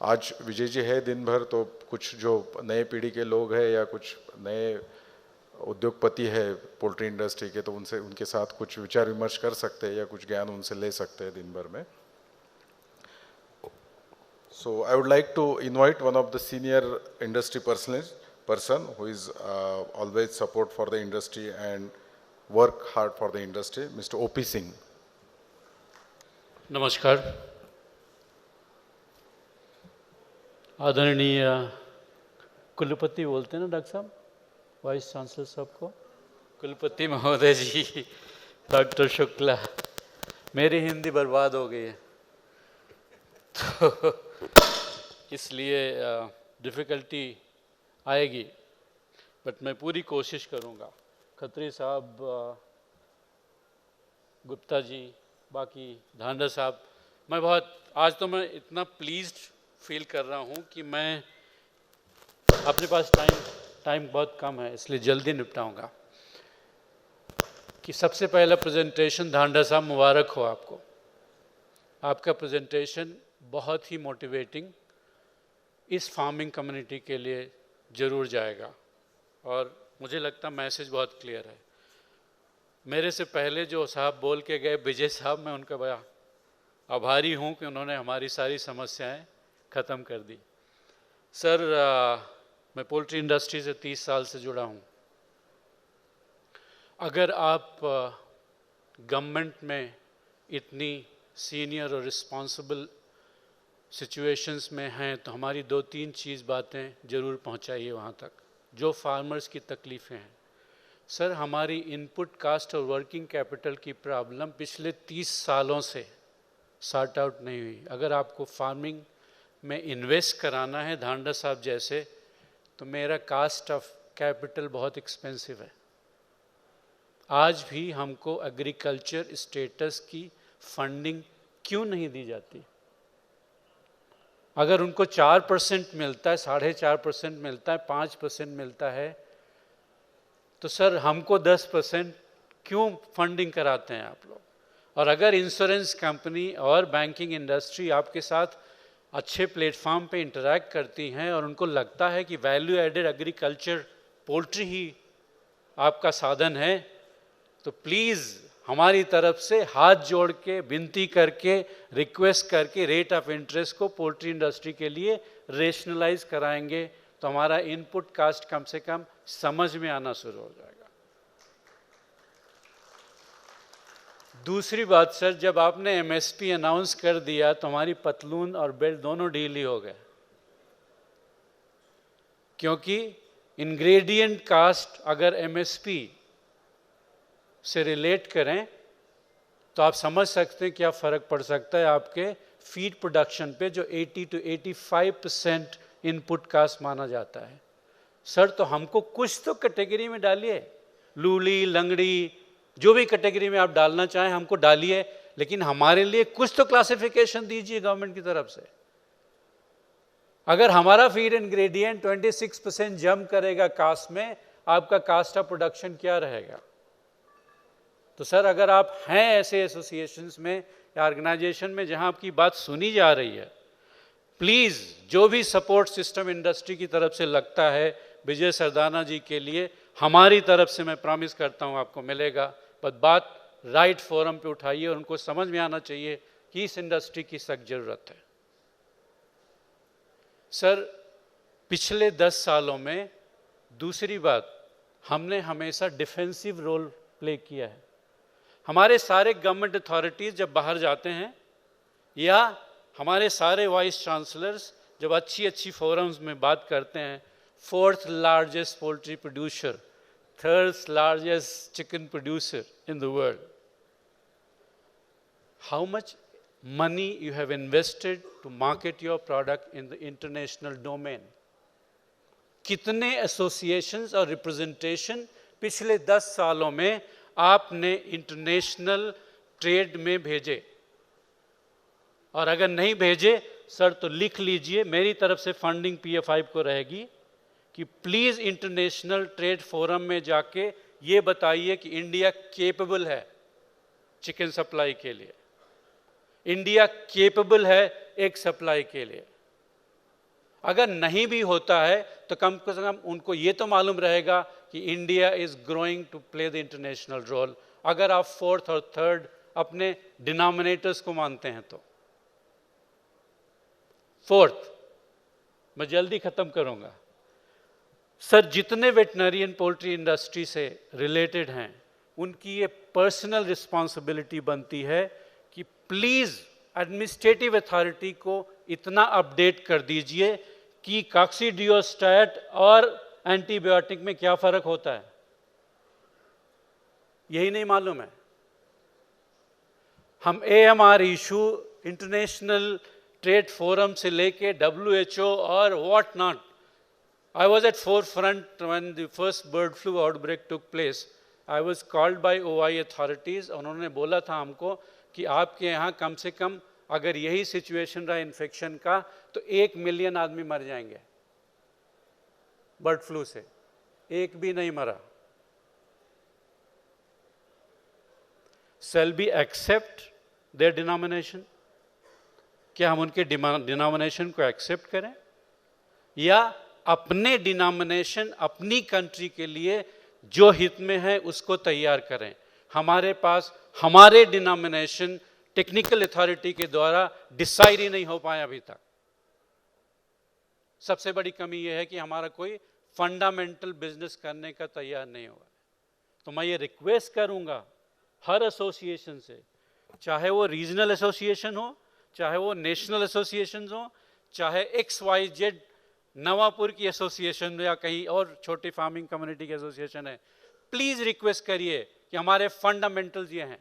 आज विजय जी है दिन भर, तो कुछ जो नए पीढ़ी के लोग हैं या कुछ नए उद्योगपति है पोल्ट्री इंडस्ट्री के, तो उनसे उनके साथ कुछ विचार विमर्श कर सकते हैं या कुछ ज्ञान उनसे ले सकते हैं दिन भर में. So I would like to invite one of the senior industry person who is always support for the industry and work hard for the industry, Mr. O.P. Singh. नमस्कार. आदरणीय कुलपति बोलते हैं ना डॉक्टर साहब, वाइस चांसलर साहब को, कुलपति महोदय जी, डॉक्टर शुक्ला, मेरी हिंदी बर्बाद हो गई है तो इसलिए डिफ़िकल्टी आएगी, बट मैं पूरी कोशिश करूँगा. खत्री साहब, गुप्ता जी, बाकी धांडा साहब, मैं बहुत आज तो मैं इतना प्लीज्ड फील कर रहा हूँ कि मैं अपने पास टाइम बहुत कम है, इसलिए जल्दी निपटाऊंगा. कि सबसे पहला प्रेजेंटेशन धांडा साहब, मुबारक हो आपको. आपका प्रेजेंटेशन बहुत ही मोटिवेटिंग इस फार्मिंग कम्युनिटी के लिए ज़रूर जाएगा और मुझे लगता मैसेज बहुत क्लियर है. मेरे से पहले जो साहब बोल के गए, विजय साहब, मैं उनका बड़ा आभारी हूँ कि उन्होंने हमारी सारी समस्याएं ख़त्म कर दी. सर, मैं पोल्ट्री इंडस्ट्री से 30 साल से जुड़ा हूँ. अगर आप गवर्नमेंट में इतनी सीनियर और रिस्पॉन्सिबल सिचुएशंस में हैं तो हमारी 2-3 चीज़ बातें ज़रूर पहुँचाइए वहाँ तक जो फार्मर्स की तकलीफ़ें हैं. सर, हमारी इनपुट कास्ट और वर्किंग कैपिटल की प्रॉब्लम पिछले 30 सालों से सॉर्ट आउट नहीं हुई. अगर आपको फार्मिंग में इन्वेस्ट कराना है धांडा साहब जैसे, तो मेरा कास्ट ऑफ कैपिटल बहुत एक्सपेंसिव है. आज भी हमको एग्रीकल्चर स्टेटस की फंडिंग क्यों नहीं दी जाती? अगर उनको 4% मिलता है, 4.5% मिलता है, 5% मिलता है, तो सर हमको 10% क्यों फंडिंग कराते हैं आप लोग? और अगर इंश्योरेंस कंपनी और बैंकिंग इंडस्ट्री आपके साथ अच्छे प्लेटफॉर्म पे इंटरैक्ट करती हैं और उनको लगता है कि वैल्यू एडेड एग्रीकल्चर पोल्ट्री ही आपका साधन है, तो प्लीज़ हमारी तरफ से हाथ जोड़ के विनती करके रिक्वेस्ट करके रेट ऑफ इंटरेस्ट को पोल्ट्री इंडस्ट्री के लिए रेशनलाइज कराएंगे तो हमारा इनपुट कास्ट कम से कम समझ में आना शुरू हो जाएगा. दूसरी बात सर, जब आपने एमएसपी अनाउंस कर दिया तो हमारी पतलून और बेल्ट दोनों ढीली हो गए, क्योंकि इंग्रेडिएंट कास्ट अगर एमएसपी से रिलेट करें तो आप समझ सकते हैं क्या फ़र्क पड़ सकता है आपके फीड प्रोडक्शन पे, जो 80 to 85% इनपुट कास्ट माना जाता है. सर, तो हमको कुछ तो कैटेगरी में डालिए, लूली, लंगड़ी, जो भी कैटेगरी में आप डालना चाहें हमको डालिए, लेकिन हमारे लिए कुछ तो क्लासिफिकेशन दीजिए गवर्नमेंट की तरफ से. अगर हमारा फीड इंग्रेडिएंट 26% जंप करेगा कास्ट में, आपका कास्ट ऑफ प्रोडक्शन क्या रहेगा? तो सर, अगर आप हैं ऐसे एसोसिएशंस में या ऑर्गेनाइजेशन में जहां आपकी बात सुनी जा रही है, प्लीज़ जो भी सपोर्ट सिस्टम इंडस्ट्री की तरफ से लगता है विजय सरदाना जी के लिए, हमारी तरफ से मैं प्रॉमिस करता हूं आपको मिलेगा. बस बात राइट फोरम पे उठाइए और उनको समझ में आना चाहिए कि इस इंडस्ट्री की सख्त ज़रूरत है. सर, पिछले 10 सालों में दूसरी बात, हमने हमेशा डिफेंसिव रोल प्ले किया है. हमारे सारे गवर्नमेंट अथॉरिटीज़ जब बाहर जाते हैं या हमारे सारे वाइस चांसलर्स जब अच्छी फोरम्स में बात करते हैं, 4th largest poultry producer, 3rd largest chicken producer in the world, how much money you have invested to market your product in the international domain? कितने एसोसिएशंस और रिप्रेजेंटेशन पिछले 10 सालों में आपने इंटरनेशनल ट्रेड में भेजे? और अगर नहीं भेजे सर तो लिख लीजिए, मेरी तरफ से फंडिंग PF5 को रहेगी कि प्लीज़ इंटरनेशनल ट्रेड फोरम में जाके ये बताइए कि इंडिया केपेबल है चिकन सप्लाई के लिए, इंडिया केपेबल है एग सप्लाई के लिए. अगर नहीं भी होता है तो कम से कम उनको ये तो मालूम रहेगा कि India is growing to play the international role, अगर आप फोर्थ और थर्ड अपने डिनोमिनेटर्स को मानते हैं तो। फोर्थ, मैं जल्दी खत्म करूंगा सर, जितने वेटनरियन पोल्ट्री इंडस्ट्री से रिलेटेड हैं उनकी ये पर्सनल रिस्पॉन्सिबिलिटी बनती है कि प्लीज एडमिनिस्ट्रेटिव अथॉरिटी को इतना अपडेट कर दीजिए कि कॉक्सीडियोस्टैट और एंटीबायोटिक में क्या फर्क होता है, यही नहीं मालूम है। हम AMR issue international trade forum से लेके WHO और what not, I was at forefront when the first bird flu outbreak took place. I was called by OI authorities, उन्होंने बोला था हमको कि आपके यहाँ कम से कम अगर यही सिचुएशन रहा इन्फेक्शन का तो 1 मिलियन आदमी मर जाएंगे बर्ड फ्लू से, एक भी नहीं मरा। Shall we accept their denomination? क्या हम उनके डिनोमिनेशन को एक्सेप्ट करें या अपने डिनोमिनेशन अपनी कंट्री के लिए जो हित में है उसको तैयार करें? हमारे पास हमारे डिनोमिनेशन टेक्निकल अथॉरिटी के द्वारा डिसाइड ही नहीं हो पाया अभी तक। सबसे बड़ी कमी यह है कि हमारा कोई फंडामेंटल बिजनेस करने का तैयार नहीं हुआ। तो मैं ये रिक्वेस्ट करूंगा हर एसोसिएशन से, चाहे वो रीजनल एसोसिएशन हो, चाहे वो नेशनल एसोसिएशन हो, चाहे XYZ नवापुर की एसोसिएशन या कहीं और छोटी फार्मिंग कम्युनिटी की एसोसिएशन है, प्लीज रिक्वेस्ट करिए कि हमारे फंडामेंटल्स ये हैं।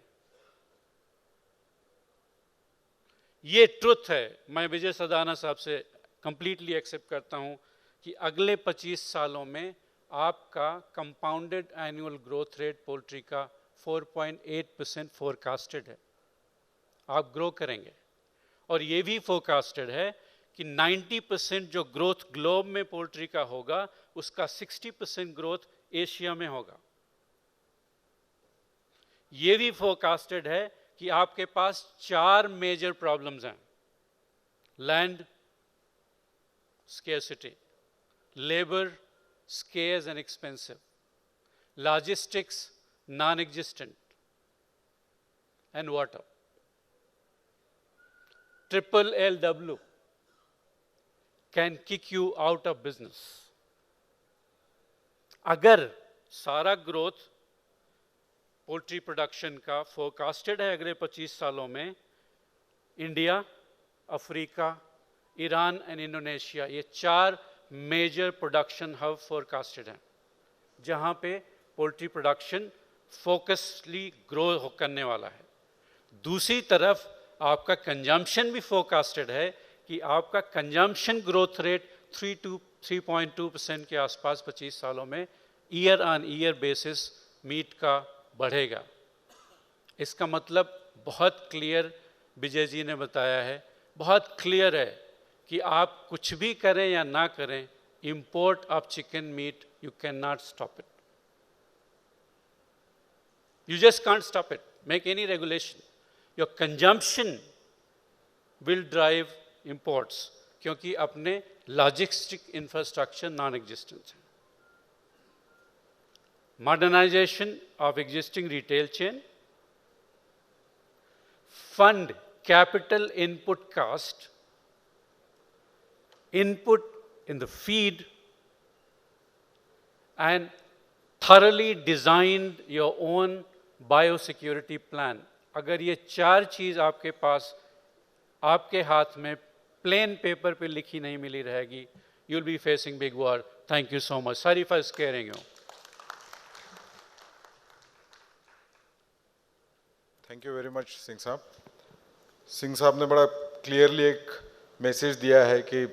ये ट्रुथ है। मैं विजय सदाना साहब से कंप्लीटली एक्सेप्ट करता हूं कि अगले 25 सालों में आपका compounded annual growth rate poultry का 4.8% फोरकास्टेड है। आप ग्रो करेंगे और ये भी फोरकास्टेड है कि 90% जो ग्रोथ ग्लोब में पोल्ट्री का होगा उसका 60% ग्रोथ एशिया में होगा। ये भी फोरकास्टेड है कि आपके पास 4 मेजर प्रॉब्लम्स हैं: land scarcity, labour scarce and expensive, logistics non existent and water. Triple LW can kick you out of business. अगर सारा ग्रोथ पोल्ट्री प्रोडक्शन का फोरकास्टेड है अगले 25 सालों में, India, Africa, Iran and Indonesia, ये 4 मेजर प्रोडक्शन हब फोरकास्टेड हैं जहां पे पोल्ट्री प्रोडक्शन फोकसली ग्रो करने वाला है। दूसरी तरफ आपका कंजम्पशन भी फोरकास्टेड है कि आपका कंजम्पशन ग्रोथ रेट 3.2% के आसपास 25 सालों में year on year basis meat का बढ़ेगा। इसका मतलब बहुत क्लियर विजय जी ने बताया है, बहुत क्लियर है कि आप कुछ भी करें या ना करें, import of chicken meat you can not stop it. You just can't stop it, make any regulation. Your consumption will drive imports क्योंकि अपने लॉजिस्टिक इंफ्रास्ट्रक्चर नॉन एग्जिस्टेंट है। Modernization of existing retail chain, fund capital input cost, input in the feed and thoroughly designed your own biosecurity plan। अगर ये 4 चीज आपके पास, आपके हाथ में प्लेन पेपर पे लिखी नहीं मिली रहेगी, you'll be facing big war। Thank you so much. Sorry for scaring you. Thank you very much Singh साहब। सिंह साहब ने बड़ा क्लियरली एक मैसेज दिया है कि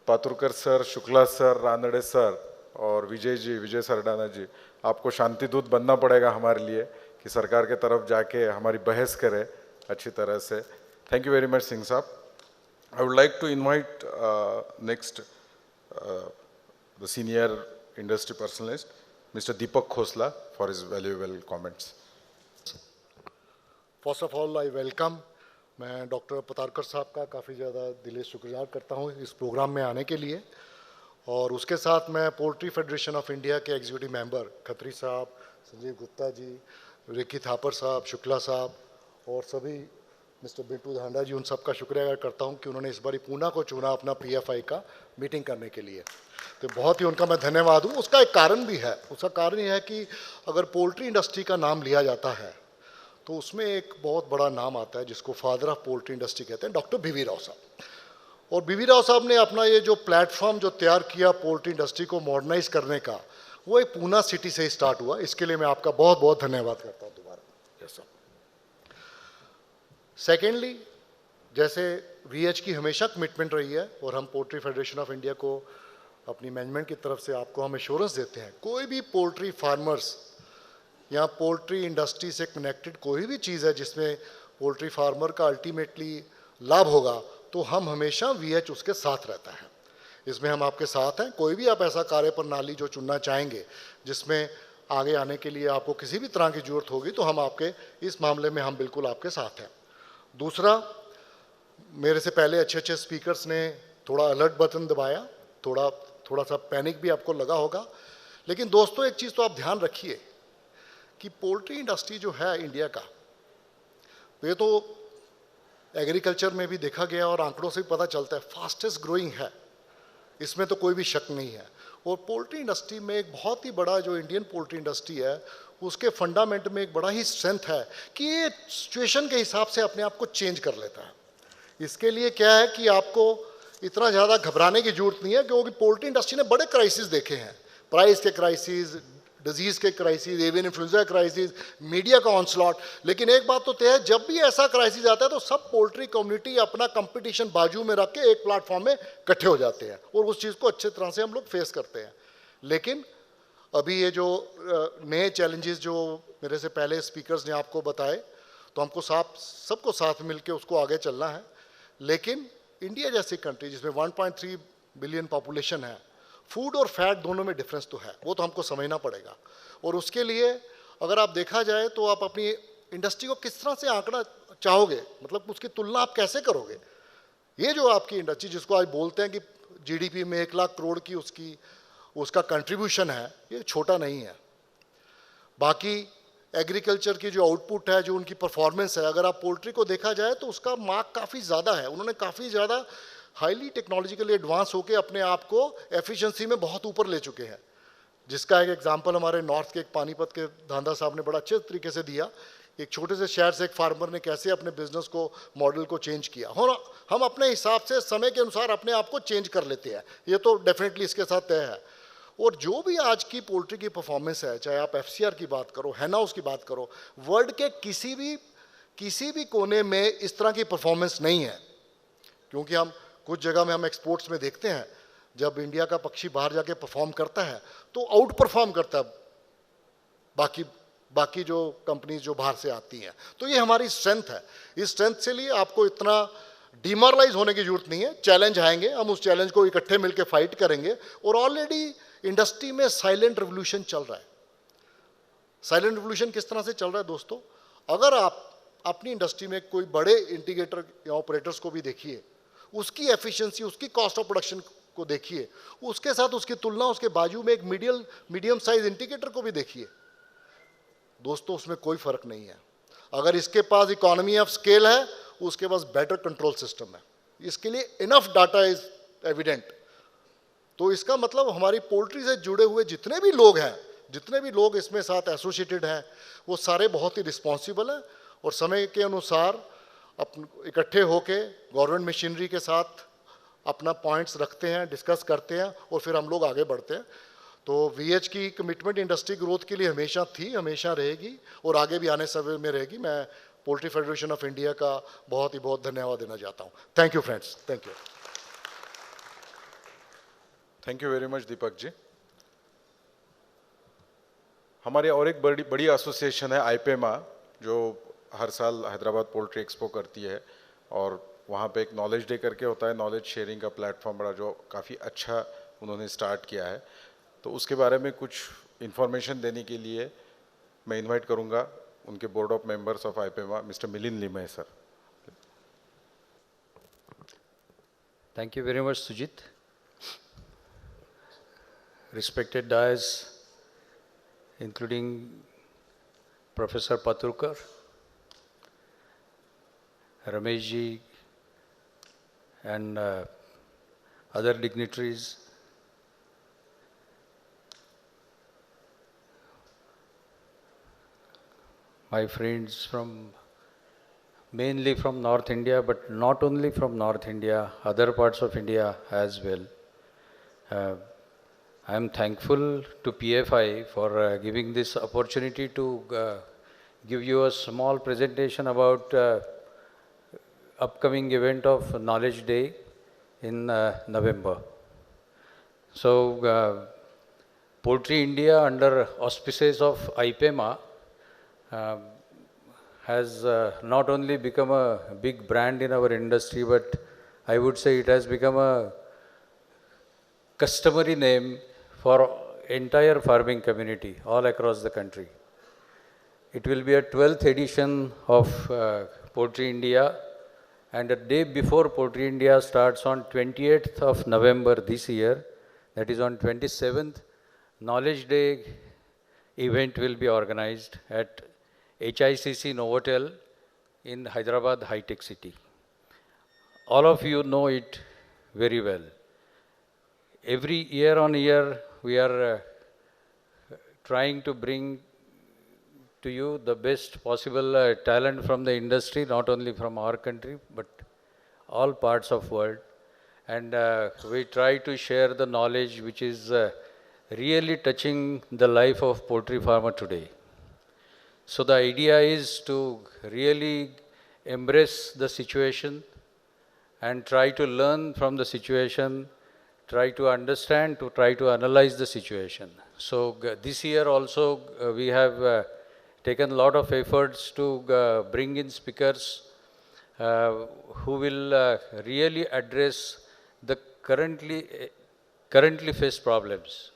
Paturkar sir, Shukla sir, Ranade sir और विजय जी, विजय सरडाना जी, आपको शांति दूत बनना पड़ेगा हमारे लिए कि सरकार के तरफ जाके हमारी बहस करें अच्छी तरह से। Thank you very much Singh साहब। I would like to invite next the senior industry personalist mister Deepak Khosla for his valuable comments. First of all, I welcome मैं डॉक्टर पतारकर साहब का काफ़ी ज़्यादा दिली शुक्रगुजार करता हूँ इस प्रोग्राम में आने के लिए, और उसके साथ मैं पोल्ट्री फेडरेशन ऑफ इंडिया के एग्जीक्यूटिव मेंबर खत्री साहब, संजीव गुप्ता जी, रिकी थापर साहब, शुक्ला साहब और सभी मिस्टर बिट्टू धांडा जी, उन सब का शुक्रिया अदा करता हूं कि उन्होंने इस बारी पूना को चुना अपना पीएफआई का मीटिंग करने के लिए। तो बहुत ही उनका मैं धन्यवाद हूं। उसका एक कारण भी है, उसका कारण ये है कि अगर पोल्ट्री इंडस्ट्री का नाम लिया जाता है तो उसमें एक बहुत बड़ा नाम आता है जिसको फादर ऑफ पोल्ट्री इंडस्ट्री कहते हैं, डॉक्टर बीवी राव साहब। और बीवी राव साहब ने अपना ये जो प्लेटफॉर्म जो तैयार किया पोल्ट्री इंडस्ट्री को मॉडर्नाइज करने का, वो एक पूना सिटी से ही स्टार्ट हुआ। इसके लिए मैं आपका बहुत बहुत धन्यवाद करता हूँ दोबारा। Yes sir. सेकेंडली, जैसे वीएच की हमेशा कमिटमेंट रही है और हम पोल्ट्री फेडरेशन ऑफ इंडिया को अपनी मैनेजमेंट की तरफ से आपको हम एश्योरेंस देते हैं, कोई भी पोल्ट्री फार्मर्स या पोल्ट्री इंडस्ट्री से कनेक्टेड कोई भी चीज़ है जिसमें पोल्ट्री फार्मर का अल्टीमेटली लाभ होगा, तो हम हमेशा वीएच उसके साथ रहता है। इसमें हम आपके साथ हैं। कोई भी आप ऐसा कार्य प्रणाली जो चुनना चाहेंगे जिसमें आगे आने के लिए आपको किसी भी तरह की जरूरत होगी, तो हम आपके इस मामले में हम बिल्कुल आपके साथ हैं। दूसरा, मेरे से पहले अच्छे अच्छे स्पीकर्स ने थोड़ा अलर्ट बटन दबाया, थोड़ा सा पैनिक भी आपको लगा होगा, लेकिन दोस्तों एक चीज़ तो आप ध्यान रखिए कि पोल्ट्री इंडस्ट्री जो है इंडिया का, ये तो एग्रीकल्चर में भी देखा गया और आंकड़ों से भी पता चलता है फास्टेस्ट ग्रोइंग है, इसमें तो कोई भी शक नहीं है। और पोल्ट्री इंडस्ट्री में एक बहुत ही बड़ा जो इंडियन पोल्ट्री इंडस्ट्री है, उसके फंडामेंट में एक बड़ा ही स्ट्रेंथ है कि ये सिचुएशन के हिसाब से अपने आप को चेंज कर लेता है। इसके लिए क्या है कि आपको इतना ज़्यादा घबराने की जरूरत नहीं है, क्योंकि पोल्ट्री इंडस्ट्री ने बड़े क्राइसिस देखे हैं, प्राइस के क्राइसिस, डिजीज़ के crisis, avian influenza crisis, media का ऑनस्लॉट। लेकिन एक बात तो तय है, जब भी ऐसा क्राइसिस आता है तो सब पोल्ट्री कम्युनिटी अपना कंपटीशन बाजू में रख के एक प्लेटफॉर्म में इकट्ठे हो जाते हैं और उस चीज़ को अच्छे तरह से हम लोग फेस करते हैं। लेकिन अभी ये जो नए चैलेंजेस जो मेरे से पहले स्पीकर्स ने आपको बताए, तो हमको सबको साथ मिल के उसको आगे चलना है। लेकिन इंडिया जैसी कंट्री जिसमें 1.3 बिलियन पॉपुलेशन है, फूड और फैट दोनों में डिफरेंस तो है, वो तो हमको समझना पड़ेगा। और उसके लिए अगर आप देखा जाए तो आप अपनी इंडस्ट्री को किस तरह से आंकड़ा चाहोगे, मतलब उसकी तुलना आप कैसे करोगे। ये जो आपकी इंडस्ट्री जिसको आज बोलते हैं कि जीडीपी में 1 लाख करोड़ की उसका कंट्रीब्यूशन है, ये छोटा नहीं है। बाकी एग्रीकल्चर की जो आउटपुट है, जो उनकी परफॉर्मेंस है, अगर आप पोल्ट्री को देखा जाए तो उसका मार्क काफ़ी ज़्यादा है। उन्होंने काफ़ी ज़्यादा हाईली टेक्नोलॉजिकली एडवांस होकर अपने आप को एफिशिएंसी में बहुत ऊपर ले चुके हैं, जिसका एक एग्जांपल हमारे नॉर्थ के एक पानीपत के धांधा साहब ने बड़ा अच्छे तरीके से दिया। एक छोटे से शहर से एक फार्मर ने कैसे अपने बिजनेस को मॉडल को चेंज किया। और हम अपने हिसाब से समय के अनुसार अपने आप को चेंज कर लेते हैं, ये तो डेफिनेटली इसके साथ तय है। और जो भी आज की पोल्ट्री की परफॉर्मेंस है, चाहे आप एफसीआर की बात करो, हैन हाउस की बात करो, वर्ल्ड के किसी भी कोने में इस तरह की परफॉर्मेंस नहीं है। क्योंकि हम कुछ जगह में हम एक्सपोर्ट्स में देखते हैं, जब इंडिया का पक्षी बाहर जाके परफॉर्म करता है तो आउट परफॉर्म करता है बाकी जो कंपनीज जो बाहर से आती हैं। तो ये हमारी स्ट्रेंथ है। इस स्ट्रेंथ से लिए आपको इतना डिमोरलाइज होने की जरूरत नहीं है। चैलेंज आएंगे, हम उस चैलेंज को इकट्ठे मिलकर फाइट करेंगे। और ऑलरेडी इंडस्ट्री में साइलेंट रिवोल्यूशन चल रहा है। साइलेंट रिवोल्यूशन किस तरह से चल रहा है दोस्तों, अगर आप अपनी इंडस्ट्री में कोई बड़े इंटीग्रेटर या ऑपरेटर्स को भी देखिए, उसकी एफिशिएंसी, उसकी कॉस्ट ऑफ प्रोडक्शन को देखिए, उसके साथ उसकी तुलना उसके बाजू में एक मीडियम साइज इंडिकेटर को भी देखिए, दोस्तों उसमें कोई फर्क नहीं है। अगर इसके पास इकोनॉमी ऑफ स्केल है, उसके पास बेटर कंट्रोल सिस्टम है, इसके लिए इनफ डाटा इज एविडेंट। तो इसका मतलब हमारी पोल्ट्री से जुड़े हुए जितने भी लोग हैं, जितने भी लोग इसमें साथ एसोसिएटेड हैं, वो सारे बहुत ही रिस्पॉन्सिबल हैं और समय के अनुसार इकट्ठे होके गवर्नमेंट मशीनरी के साथ अपना पॉइंट्स रखते हैं, डिस्कस करते हैं और फिर हम लोग आगे बढ़ते हैं। तो वीएच की कमिटमेंट इंडस्ट्री ग्रोथ के लिए हमेशा थी, हमेशा रहेगी और आगे भी आने समय में रहेगी। मैं पोल्ट्री फेडरेशन ऑफ इंडिया का बहुत धन्यवाद देना चाहता हूँ। Thank you friends, thank you. Thank you very much Deepak ji. हमारी और एक बड़ी एसोसिएशन है आईपेमा, जो हर साल हैदराबाद पोल्ट्री एक्सपो करती है और वहाँ पे एक नॉलेज डे करके होता है, नॉलेज शेयरिंग का प्लेटफॉर्म बड़ा जो काफ़ी अच्छा उन्होंने स्टार्ट किया है। तो उसके बारे में कुछ इन्फॉर्मेशन देने के लिए मैं इनवाइट करूँगा उनके board of members of IPEMA mister Milind Limaye sir. Thank you very much, Sujit. Respected dais, including Professor Paturkar, Rameshji, and other dignitaries, my friends mainly from North India, but not only from North India, other parts of India as well. I am thankful to PFI for giving this opportunity to give you a small presentation about upcoming event of Knowledge Day in November. So, Poultry India under auspices of IPEMA has not only become a big brand in our industry, but I would say it has become a customary name for entire farming community all across the country. It will be a 12th edition of Poultry India, and the day before Poultry India starts on 28th of November this year, that is on 27th, Knowledge Day event will be organized at HICC Novotel in Hyderabad High Tech City. All of you know it very well. Every year on year, we are trying to bring to you the best possible talent from the industry, not only from our country, but all parts of world. And we try to share the knowledge which is really touching the life of poultry farmer today. So the idea is to really embrace the situation and try to learn from the situation, try to understand, to try to analyze the situation. So this year also we have taken a lot of efforts to bring in speakers who will really address the currently faced problems.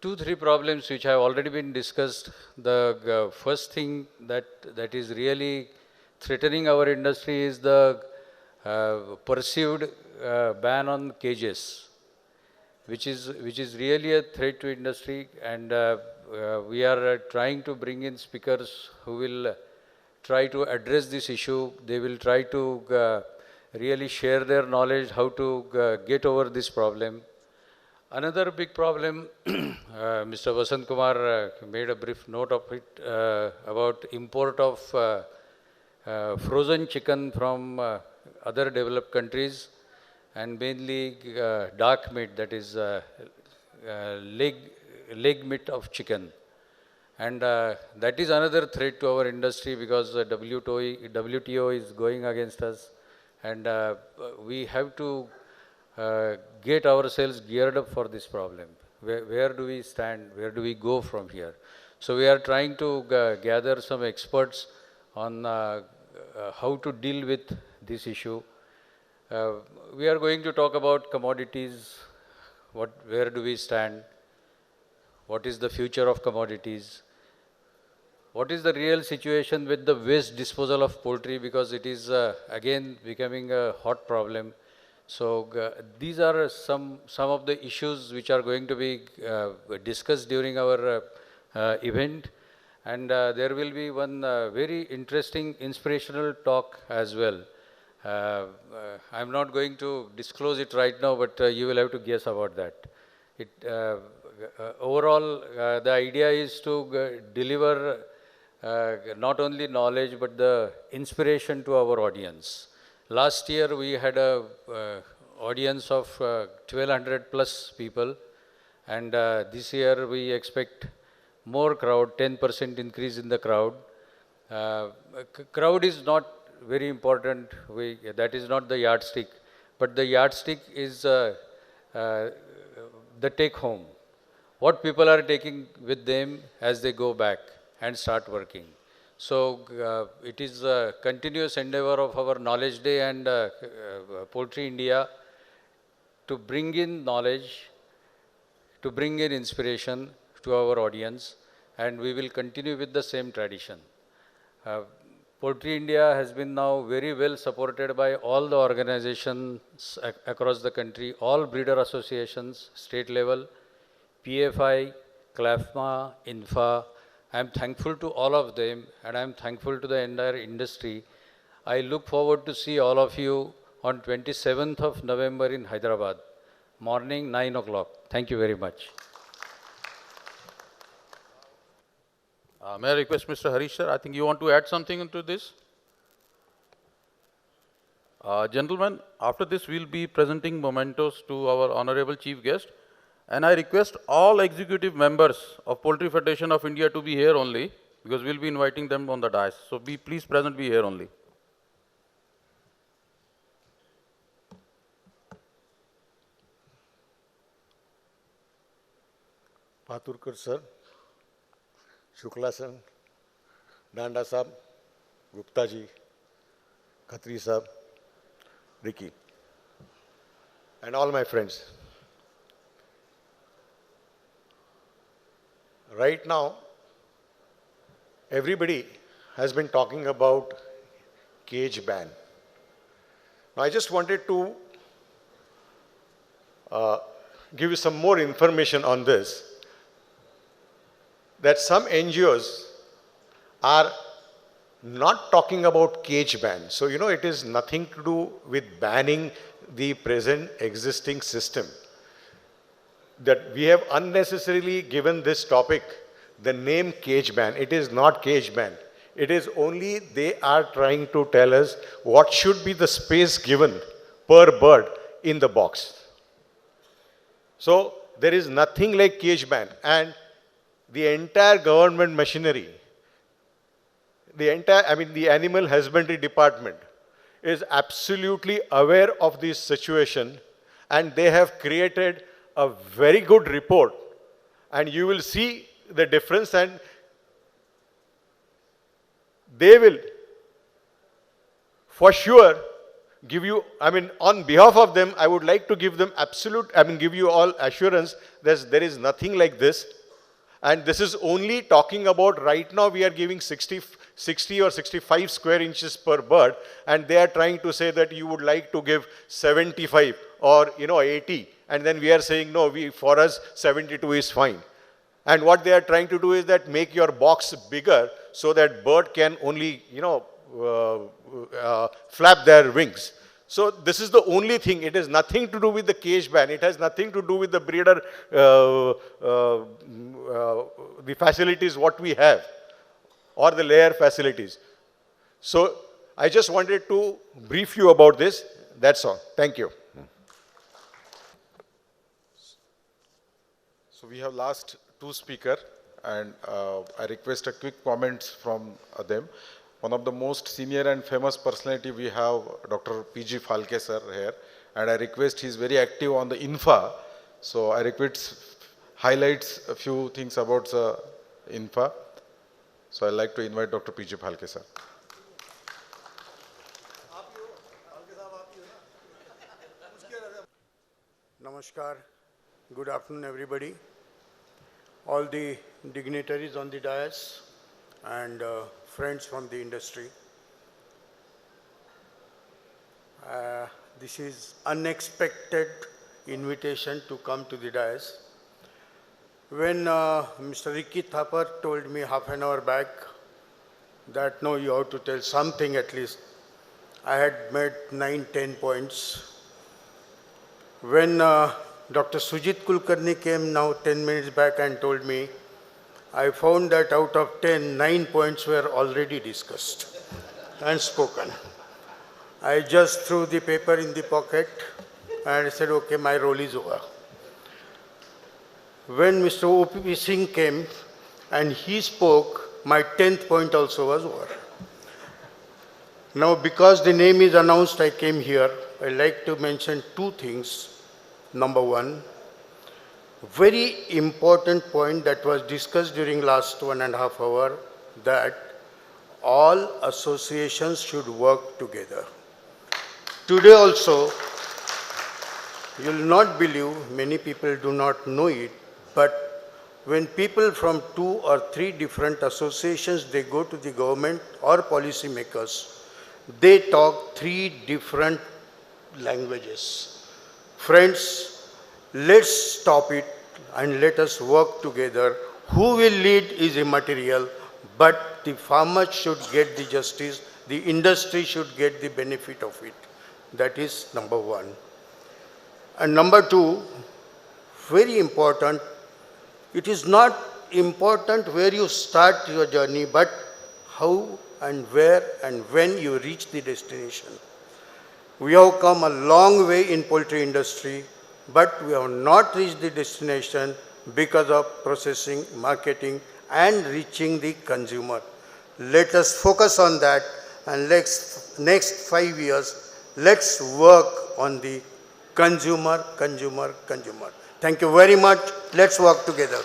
2-3 problems which have already been discussed. The first thing that is really threatening our industry is the perceived ban on cages, which is really a threat to industry, and we are trying to bring in speakers who will try to address this issue. They will try to really share their knowledge how to get over this problem. Another big problem, Mr. Vasant Kumar made a brief note of it about import of frozen chicken from other developed countries, and mainly dark meat, that is leg meat of chicken. And that is another threat to our industry, because WTO is going against us, and we have to get ourselves geared up for this problem. Where do we stand? Where do we go from here? So we are trying to gather some experts on how to deal with this issue. We are going to talk about commodities. Where do we stand? What is the future of commodities? What is the real situation with the waste disposal of poultry, because it is again becoming a hot problem. So these are some of the issues which are going to be discussed during our event, and there will be one very interesting inspirational talk as well. I'm not going to disclose it right now, but you will have to guess about that. Overall, the idea is to deliver not only knowledge but the inspiration to our audience. Last year we had a audience of 1200 plus people, and this year we expect more crowd, 10% increase in the crowd. Crowd is not very important, that is not the yardstick, but the yardstick is the take home. What people are taking with them as they go back and start working. So it is a continuous endeavor of our Knowledge Day and Poultry India to bring in knowledge, to bring in inspiration to our audience, and we will continue with the same tradition. Poultry India has been now very well supported by all the organizations across the country, all breeder associations, state level, PFI, CLAFMA, INFA. I am thankful to all of them and I am thankful to the entire industry. I look forward to see all of you on 27th of November in Hyderabad, morning 9 o'clock. Thank you very much. May I request Mr. Harish sir, I think you want to add something into this? Gentlemen, after this we'll be presenting mementos to our honorable chief guest, and I request all executive members of Poultry Federation of India to be here only, because we'll be inviting them on the dais. So please present, be here only. Paturkar sir, Shukla sir, Danda sahab, Gupta ji, Khatri sahab, Ricky, and all my friends. Right now, everybody has been talking about cage ban. Now, I just wanted to give you some more information on this, that some NGOs are not talking about cage ban. So, you know, it is nothing to do with banning the present existing system. That we have unnecessarily given this topic the name cage ban. It is not cage ban. It is only they are trying to tell us what should be the space given per bird in the box. So, there is nothing like cage ban. And the entire government machinery, the animal husbandry department is absolutely aware of this situation, and they have created a very good report, and you will see the difference, and they will for sure give you, on behalf of them, I would like to give them give you all assurance that there is nothing like this. And this is only talking about right now we are giving 60 or 65 square inches per bird, and they are trying to say that you would like to give 75 or 80, and then we are saying no, for us 72 is fine. And what they are trying to do is that make your box bigger so that bird can only flap their wings. So this is the only thing. It has nothing to do with the cage ban. It has nothing to do with the breeder, the facilities what we have, or the layer facilities. So I just wanted to brief you about this. That's all. Thank you. So we have last two speakers, and I request a quick comments from them. One of the most senior and famous personality we have, Dr. P.G. Phalke sir here, and I request he's very active on the INFA. So I request highlights a few things about the INFA. So I'd like to invite Dr. P.G. Phalke sir. Namaskar. Good afternoon, everybody. All the dignitaries on the dais and friends from the industry. This is unexpected invitation to come to the dais. When Mr. Ricky Thapar told me half an hour back that no, you have to tell something at least, I had made 9-10 points. When Dr. Sujit Kulkarni came now 10 minutes back and told me, I found that out of 10, 9 points were already discussed and spoken. I just threw the paper in the pocket and said, okay, my role is over. When Mr. O.P. Singh came and he spoke, my 10th point also was over. Now, because the name is announced, I came here. I'd like to mention two things. Number one, very important point that was discussed during last 1.5 hours, that all associations should work together. Today also, you'll not believe, many people do not know it, but when people from 2 or 3 different associations, they go to the government or policy makers, they talk 3 different languages. Friends, let's stop it and let us work together. Who will lead is immaterial, but the farmers should get the justice, the industry should get the benefit of it. That is number 1. And number 2, very important, it is not important where you start your journey, but how and where and when you reach the destination. We have come a long way in poultry industry, but we have not reached the destination because of processing, marketing, and reaching the consumer. Let us focus on that, and next 5 years, let's work on the consumer. Thank you very much. Let's work together.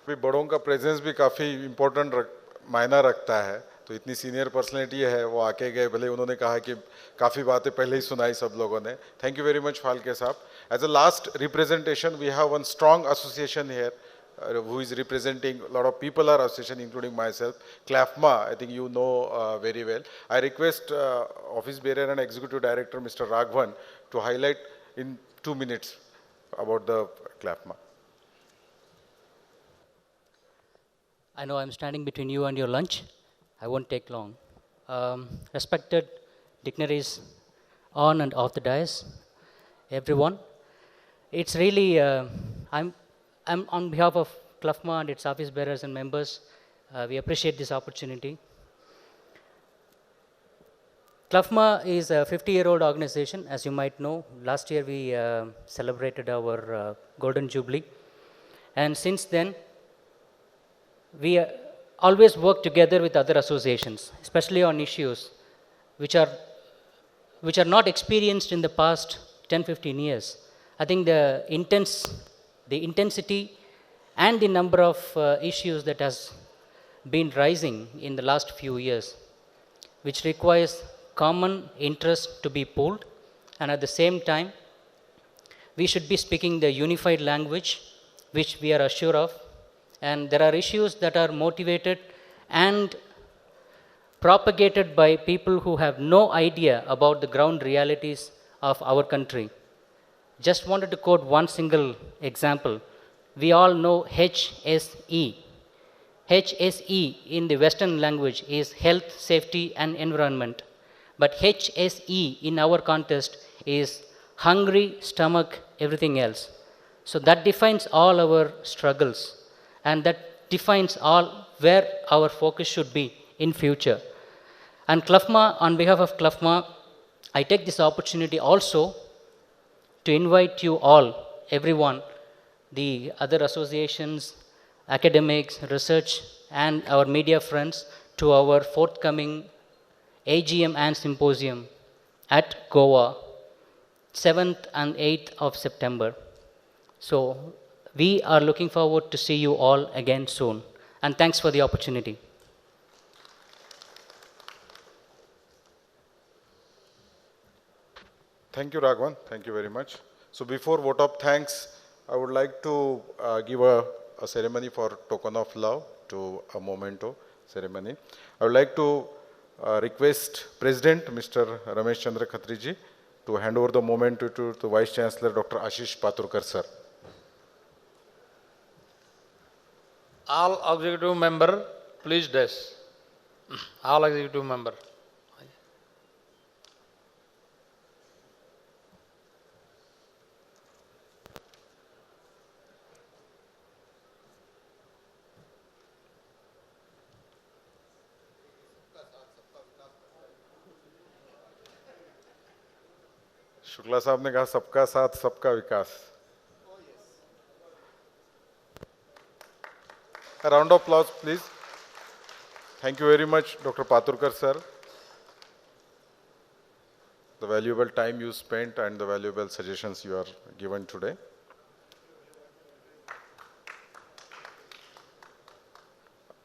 भी बड़ों का presence भी काफ़ी important मायना रखता है, तो इतनी सीनियर पर्सनैलिटी है, वो आके गए, भले उन्होंने कहा कि काफ़ी बातें पहले ही सुनाई सब लोगों ने. Thank you very much Phalke साहब. As a last representation we have one strong association here who is representing a lot of people are association including myself, CLAFMA, I think you know very well. I request office bearer and executive director Mr. Raghavan to highlight in 2 minutes about the CLAFMA. I know I'm standing between you and your lunch. I won't take long. Respected dignitaries on and off the dais, everyone. It's really, I'm on behalf of CLAFMA and its office bearers and members, we appreciate this opportunity. CLAFMA is a 50-year-old organization, as you might know. Last year we celebrated our Golden Jubilee. And since then, we always work together with other associations, especially on issues which are not experienced in the past 10-15 years. I think the intensity and the number of issues that has been rising in the last few years, which requires common interest to be pooled, and at the same time, we should be speaking the unified language, which we are assured of. And there are issues that are motivated and propagated by people who have no idea about the ground realities of our country. Just wanted to quote one single example. We all know HSE. HSE in the Western language is health, safety, and environment. But HSE in our context is hungry, stomach, everything else. So that defines all our struggles, and that defines all where our focus should be in future. And CLAFMA, on behalf of CLAFMA, I take this opportunity also to invite you all, everyone, the other associations, academics, research, and our media friends to our forthcoming AGM and symposium at Goa, 7th and 8th of September. So we are looking forward to see you all again soon. And thanks for the opportunity. Thank you, Raghavan. Thank you very much. So before vote of thanks, I would like to give a ceremony for token of love to a memento ceremony. I would like to request President Mr. Ramesh Chandra Khatri ji to hand over the memento to the Vice Chancellor Dr. Ashish Paturkar sir. All executive member, please desk. All executive member. Shukla साहब ने कहा सबका साथ सबका विकास. A round of applause, please. Thank you very much, Dr. Paturkar sir. The valuable time you spent and the valuable suggestions you are given today.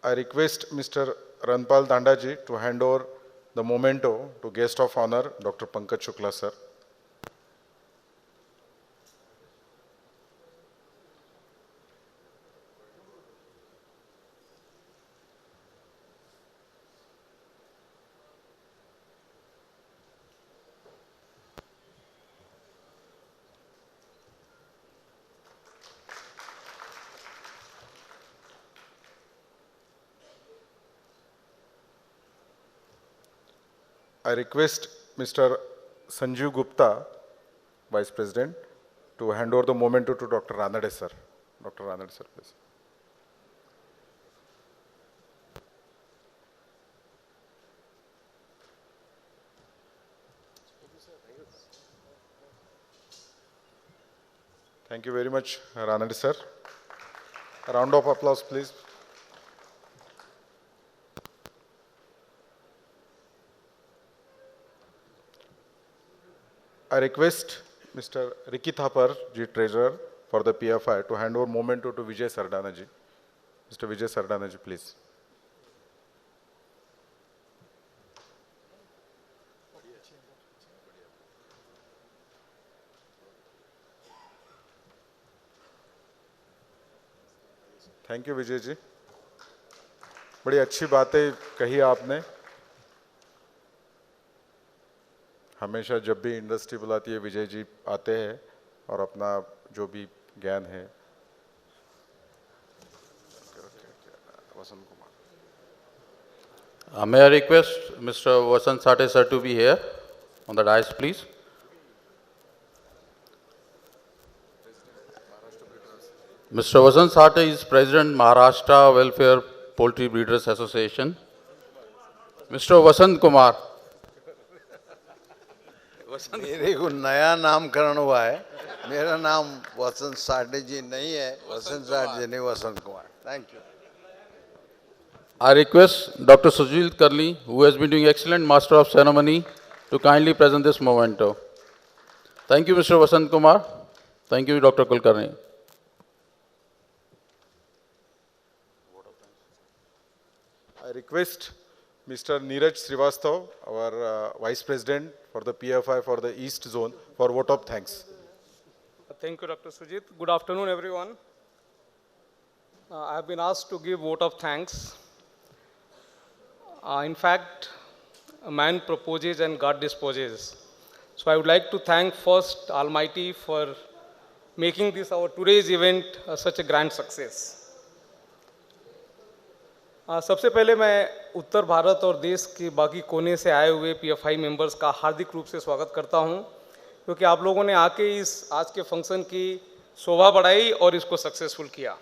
I request Mr. Ranpal Dandaji to hand over the memento to guest of honor, Dr. Pankaj Shukla sir. I request Mr. Sanjeev Gupta, Vice President, to hand over the memento to Dr. Ranade sir. Dr. Ranade sir, please. Thank you very much, Ranade sir. A round of applause, please. I request Mr. Ricky Thapar, G Treasurer for the PFI, to hand over memento to Vijay Sardana ji. Mr. Vijay Sardana ji, please. Thank you Vijay ji, बड़ी अच्छी बातें कही आपने। हमेशा जब भी industry बुलाती है विजय जी आते हैं और अपना जो भी ज्ञान है। वसंत Kumar, May I request Mr. Vasant Sate sir to be here on the dais, please? Mr. Vasant Sate is President Maharashtra Welfare Poultry Breeders Association. Mr. Vasant Kumar. मेरे को नया नामकरण हुआ है, मेरा नाम वसंत साठे जी नहीं है, वसंत साठे जी नहीं, Vasant Kumar. Thank you. I request Dr. Sujit Karli, who has been doing excellent master of ceremony, to kindly present this memento. Thank you, Mr. Vasant Kumar. Thank you, Dr. Kulkarni. I request Mr. Neeraj Srivastav, our Vice President for the PFI for the East Zone, for vote of thanks. Thank you, Dr. Sujit. Good afternoon, everyone. I have been asked to give vote of thanks. In fact, a man proposes and God disposes. So I would like to thank first Almighty for making this our today's event such a grand success. सबसे पहले मैं उत्तर भारत और देश के बाकी कोने से आए हुए पीएफआई मेंबर्स का हार्दिक रूप से स्वागत करता हूं, क्योंकि आप लोगों ने आके इस आज के फंक्शन की शोभा बढ़ाई और इसको सक्सेसफुल किया।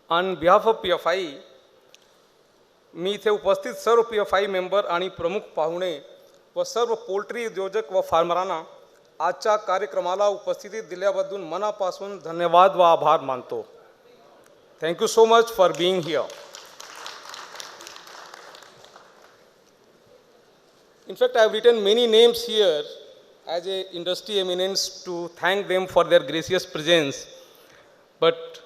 ऑन बिहाफ ऑफ पीएफआई, मी इथे उपस्थित सर्व पीएफआई मेंबर आणि प्रमुख पाहुणे व सर्व पोल्ट्री उद्योजक व फार्मरांना आजच्या कार्यक्रमाला उपस्थिती दिल्याबद्दल मनापासून धन्यवाद व आभार मानतो। Thank you so much for being here. In fact, I have written many names here as an industry eminence to thank them for their gracious presence. But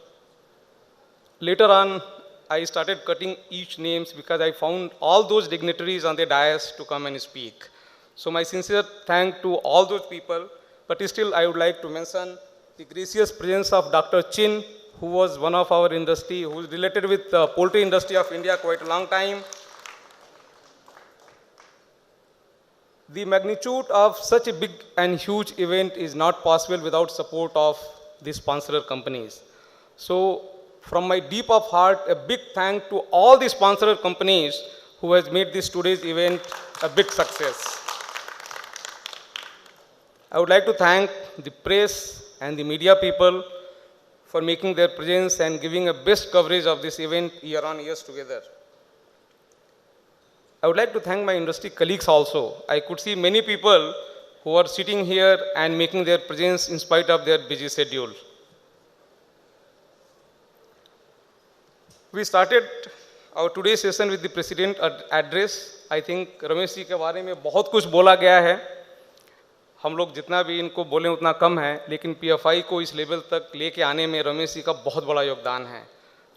later on, I started cutting each names because I found all those dignitaries on the dais to come and speak. So my sincere thanks to all those people, but still I would like to mention the gracious presence of Dr. Chin, who was one of our industry, who is related with the poultry industry of India quite a long time. The magnitude of such a big and huge event is not possible without support of the sponsorer companies. So from my deep of heart, a big thank to all the sponsorer companies who has made this today's event a big success. I would like to thank the press and the media people for making their presence and giving a best coverage of this event year on years together. I would like to thank my industry colleagues also. I could see many people who are sitting here and making their presence in spite of their busy schedule. We started our today's session with the President address. I think Ramesh ji के बारे में बहुत कुछ बोला गया है। हम लोग जितना भी इनको बोलें उतना कम है, लेकिन पीएफआई को इस लेवल तक लेके आने में रमेश जी का बहुत बड़ा योगदान है।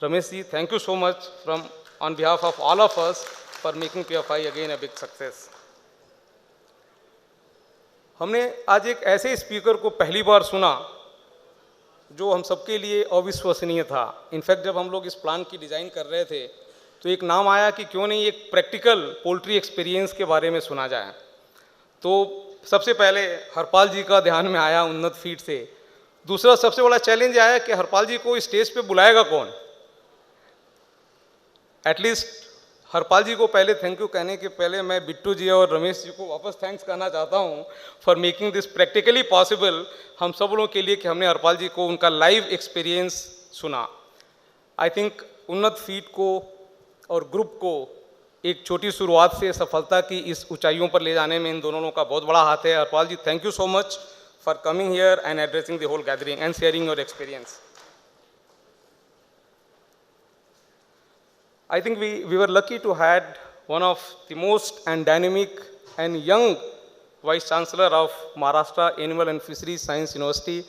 Ramesh ji, thank you so much from on behalf of all of us for making PFI again a big success. हमने आज एक ऐसे स्पीकर को पहली बार सुना जो हम सबके लिए अविश्वसनीय था। इनफैक्ट जब हम लोग इस प्लान की डिज़ाइन कर रहे थे तो एक नाम आया कि क्यों नहीं एक प्रैक्टिकल पोल्ट्री एक्सपीरियंस के बारे में सुना जाए। तो सबसे पहले हरपाल जी का ध्यान में आया उन्नत फीड से। दूसरा सबसे बड़ा चैलेंज आया कि हरपाल जी को स्टेज पे बुलाएगा कौन। एटलीस्ट हरपाल जी को पहले थैंक यू कहने के पहले मैं बिट्टू जी और रमेश जी को वापस थैंक्स करना चाहता हूं for making this practically possible हम सब लोगों के लिए कि हमने हरपाल जी को उनका लाइव एक्सपीरियंस सुना। आई थिंक उन्नत फीड को और ग्रुप को एक छोटी शुरुआत से सफलता की इस ऊंचाइयों पर ले जाने में इन दोनों लोगों का बहुत बड़ा हाथ है। Harpal ji, thank you so much for coming here and addressing the whole gathering and sharing your experience. I think we were lucky to had one of the most and dynamic and young Vice Chancellor of Maharashtra Animal and Fisheries Science University,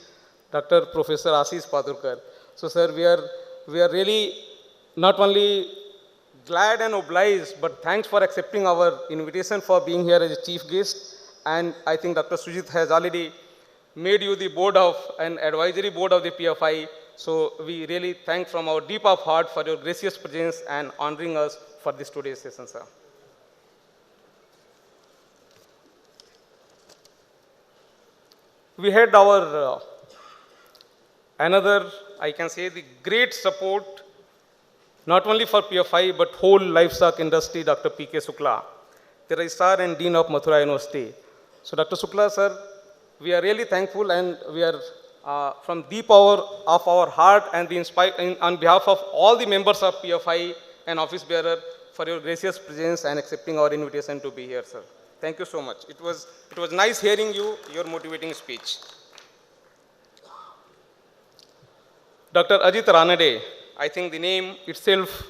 Dr. Professor Ashish Padurkar. So sir, we are really not only glad and obliged, but thanks for accepting our invitation for being here as a chief guest. And I think Dr. Sujit has already made you the board of an advisory board of the PFI. So we really thank from our deep of heart for your gracious presence and honoring us for this today's session, sir. We had our another, I can say, the great support not only for PFI but whole livestock industry, Dr. P.K. Shukla, the Registrar and Dean of Mathura University. So Dr. Shukla, sir, we are really thankful and we are from deep of our heart and on behalf of all the members of PFI and office bearer for your gracious presence and accepting our invitation to be here, sir. Thank you so much. It was nice hearing your motivating speech. Dr. Ajit Ranade, I think the name itself,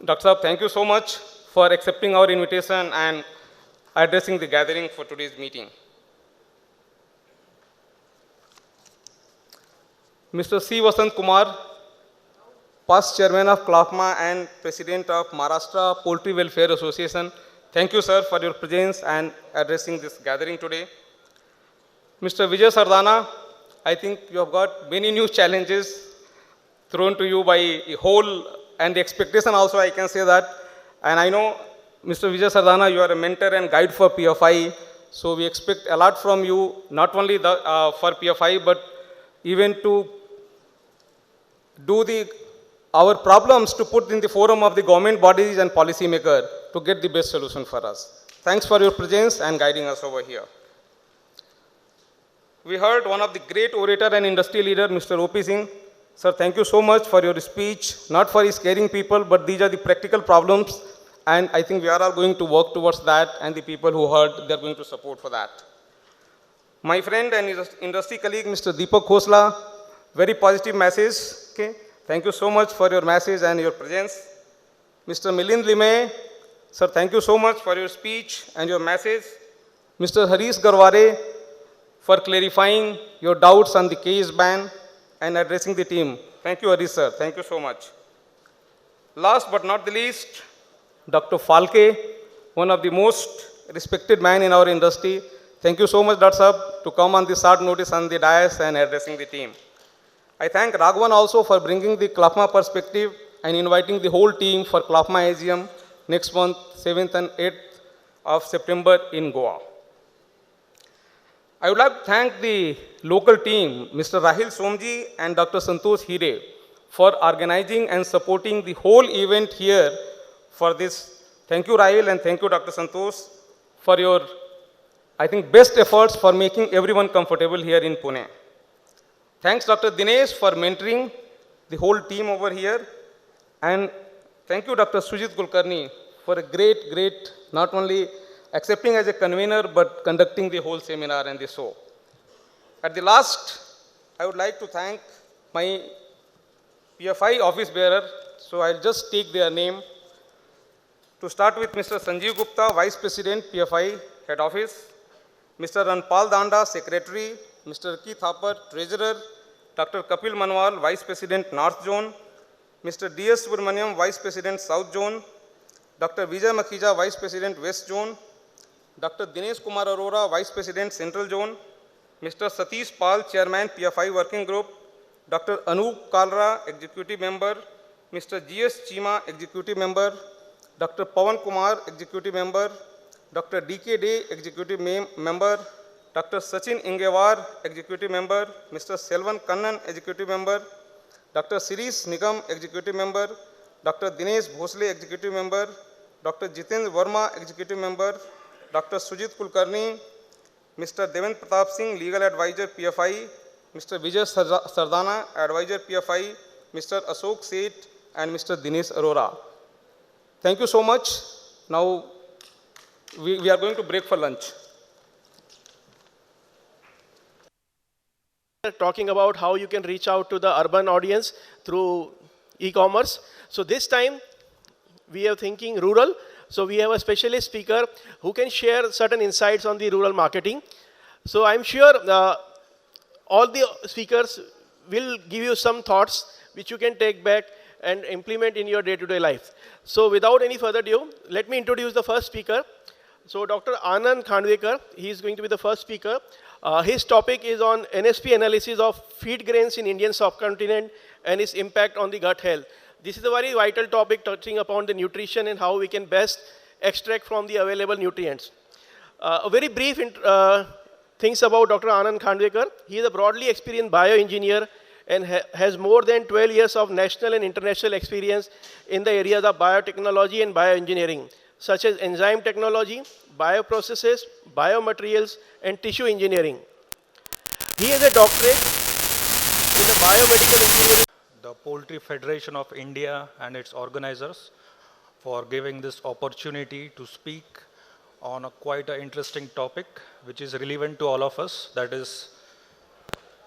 Dr. Saab, thank you so much for accepting our invitation and addressing the gathering for today's meeting. Mr. C. Vasant Kumar, past chairman of CLAFMA and president of Maharashtra Poultry Welfare Association. Thank you, sir, for your presence and addressing this gathering today. Mr. Vijay Sardana, I think you have got many new challenges thrown to you by a whole, and the expectation also, I can say that. And I know, Mr. Vijay Sardana, you are a mentor and guide for PFI. So we expect a lot from you, not only for PFI, but even to do our problems to put in the forum of the government bodies and policy maker to get the best solution for us. Thanks for your presence and guiding us over here. We heard one of the great orator and industry leader, Mr. O.P. Singh. Sir, thank you so much for your speech, not for scaring people, but these are the practical problems, and I think we are all going to work towards that, and the people who heard, they are going to support for that. My friend and industry colleague, Mr. Deepak Khosla, very positive message. Okay. Thank you so much for your message and your presence. Mr. Milind Lime, sir, thank you so much for your speech and your message. Mr. Harish Garware, for clarifying your doubts on the cage ban and addressing the team. Thank you, Harish, sir. Thank you so much. Last but not the least, Dr. Falke, one of the most respected man in our industry. Thank you so much, Dr. Saab, to come on the short notice on the dais and addressing the team. I thank Raghavan also for bringing the CLAFMA perspective and inviting the whole team for CLAFMA AGM next month, 7th and 8th of September in Goa. I would like to thank the local team, Mr. Rahil Somji and Dr. Santosh Hire, for organizing and supporting the whole event here for this. Thank you, Rahil, and thank you, Dr. Santosh, for your, I think, best efforts for making everyone comfortable here in Pune. Thanks, Dr. Dinesh, for mentoring the whole team over here. And thank you, Dr. Sujit Kulkarni, for a great, not only accepting as a convener, but conducting the whole seminar and the show. At the last, I would like to thank my PFI office bearer. So I'll just take their name. To start with Mr. Sanjeev Gupta, Vice President, PFI, Head Office. Mr. Ranpal Danda, Secretary. Mr. Ricky Thapar, Treasurer. Dr. Kapil Manwal, Vice President, North Zone. Mr. D.S. Subramaniam, Vice President, South Zone. Dr. Vijay Makhija, Vice President, West Zone. Dr. Dinesh Kumar Arora, Vice President, Central Zone. Mr. Satish Pal, Chairman, PFI Working Group. Dr. Anup Kalra, Executive Member. Mr. G.S. Chima, Executive Member. Dr. Pawan Kumar, Executive Member. Dr. D.K. Day, Executive Member. Dr. Sachin Ingewar, Executive Member. Mr. Selvan Kannan, Executive Member. Dr. Sirish Nigam, Executive Member. Dr. Dinesh Bhosle, Executive Member. Dr. Jitendra Verma, Executive Member, Dr. Sujit Kulkarni, Mr. Devendra Pratap Singh, Legal Advisor, PFI, Mr. Vijay Sardana, Advisor, PFI, Mr. Ashok Seth, and Mr. Dinesh Arora. Thank you so much. Now, we are going to break for lunch. Talking about how you can reach out to the urban audience through e-commerce. So this time we are thinking rural. So we have a specialist speaker who can share certain insights on the rural marketing. So I'm sure all the speakers will give you some thoughts which you can take back and implement in your day-to-day life. So without any further ado, let me introduce the first speaker. So Dr. Anand Khandwekar, he is going to be the first speaker. His topic is on NSP analysis of feed grains in Indian subcontinent and its impact on the gut health. This is a very vital topic touching upon the nutrition and how we can best extract from the available nutrients. A very brief things about Dr. Anand Khandwekar. He is a broadly experienced bioengineer and has more than 12 years of national and international experience in the areas of biotechnology and bioengineering, such as enzyme technology, bioprocesses, biomaterials, and tissue engineering. He has a doctorate in the biomedical engineering. The Poultry Federation of India and its organizers for giving this opportunity to speak on a quite an interesting topic which is relevant to all of us, that is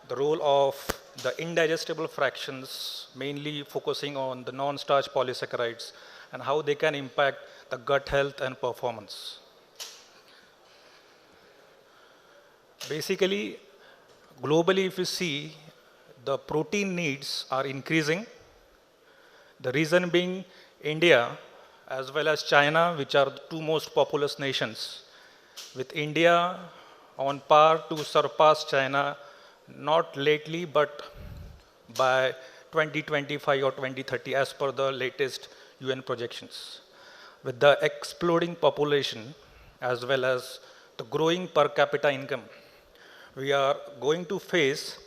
the role of the indigestible fractions, mainly focusing on the non-starch polysaccharides and how they can impact the gut health and performance. Basically, globally, if you see, the protein needs are increasing. The reason being India as well as China, which are the two most populous nations, with India on par to surpass China, not lately, but by 2025 or 2030, as per the latest UN projections. With the exploding population, as well as the growing per capita income, we are going to face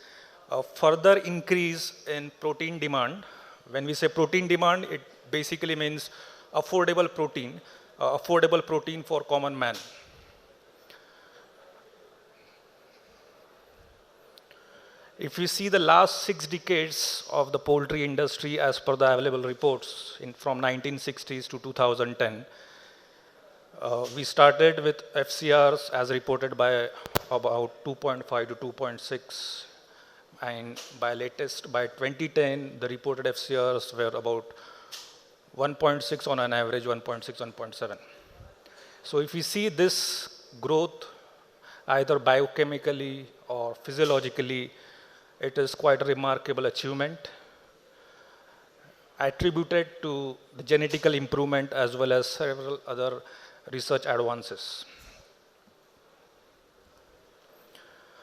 a further increase in protein demand. When we say protein demand, it basically means affordable protein for common man. If we see the last 6 decades of the poultry industry as per the available reports from 1960s to 2010, we started with FCRs as reported by about 2.5 to 2.6, and by 2010, the reported FCRs were about 1.6 on an average, 1.6, 1.7. So if we see this growth, either biochemically or physiologically, it is quite a remarkable achievement, attributed to the genetical improvement as well as several other research advances.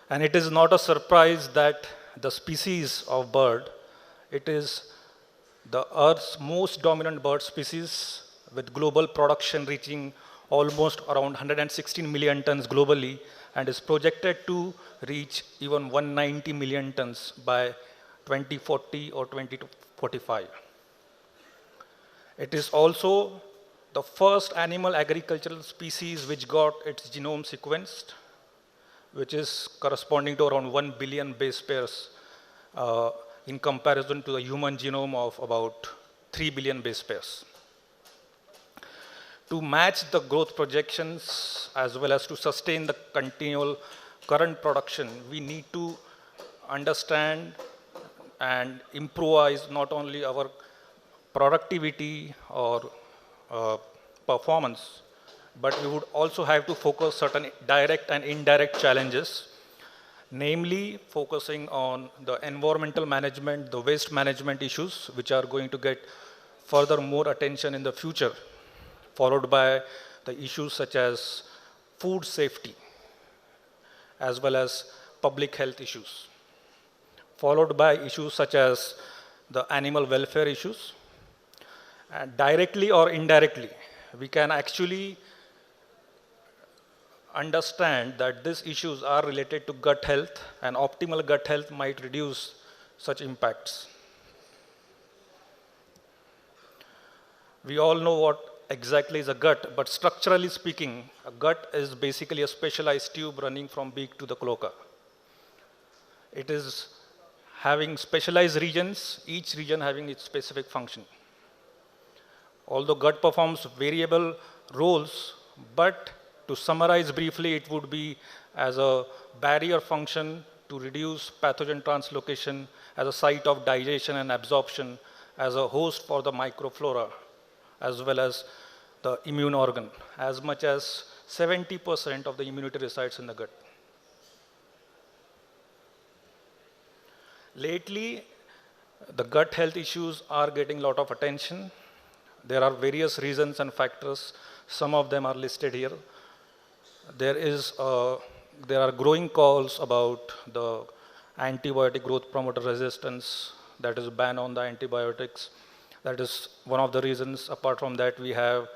And it is not a surprise that the species of bird, it is the Earth's most dominant bird species, with global production reaching almost around 116 million tons globally, and is projected to reach even 190 million tons by 2040 or 2045. It is also the first animal agricultural species which got its genome sequenced, which is corresponding to around 1 billion base pairs in comparison to the human genome of about 3 billion base pairs. To match the growth projections as well as to sustain the continual current production, we need to understand and improvise not only our productivity or performance, but we would also have to focus certain direct and indirect challenges, namely focusing on the environmental management, the waste management issues, which are going to get further more attention in the future, followed by the issues such as food safety, as well as public health issues, followed by issues such as the animal welfare issues. And directly or indirectly, we can actually understand that these issues are related to gut health, and optimal gut health might reduce such impacts. We all know what exactly is a gut, but structurally speaking, a gut is basically a specialized tube running from beak to the cloaca. It is having specialized regions, each region having its specific function. Although gut performs variable roles, but to summarize briefly, it would be as a barrier function to reduce pathogen translocation, as a site of digestion and absorption, as a host for the microflora, as well as the immune organ. As much as 70% of the immunity resides in the gut. Lately, the gut health issues are getting a lot of attention. There are various reasons and factors. Some of them are listed here. There are growing calls about the antibiotic growth promoter resistance, that is ban on the antibiotics. That is one of the reasons. Apart from that, we have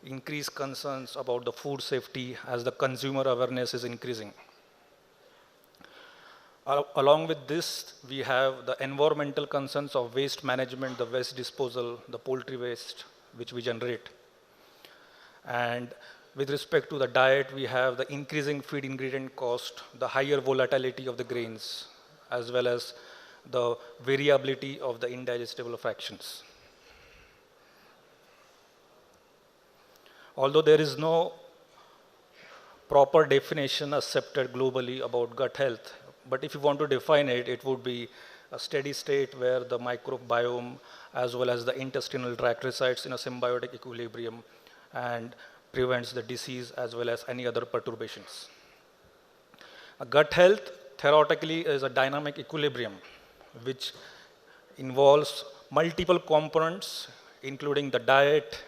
increased concerns about the food safety as the consumer awareness is increasing. Along with this, we have the environmental concerns of waste management, the waste disposal, the poultry waste, which we generate. And with respect to the diet, we have the increasing feed ingredient cost, the higher volatility of the grains, as well as the variability of the indigestible fractions. Although there is no proper definition accepted globally about gut health, but if you want to define it, it would be a steady state where the microbiome as well as the intestinal tract resides in a symbiotic equilibrium and prevents the disease as well as any other perturbations. A gut health theoretically is a dynamic equilibrium which involves multiple components, including the diet,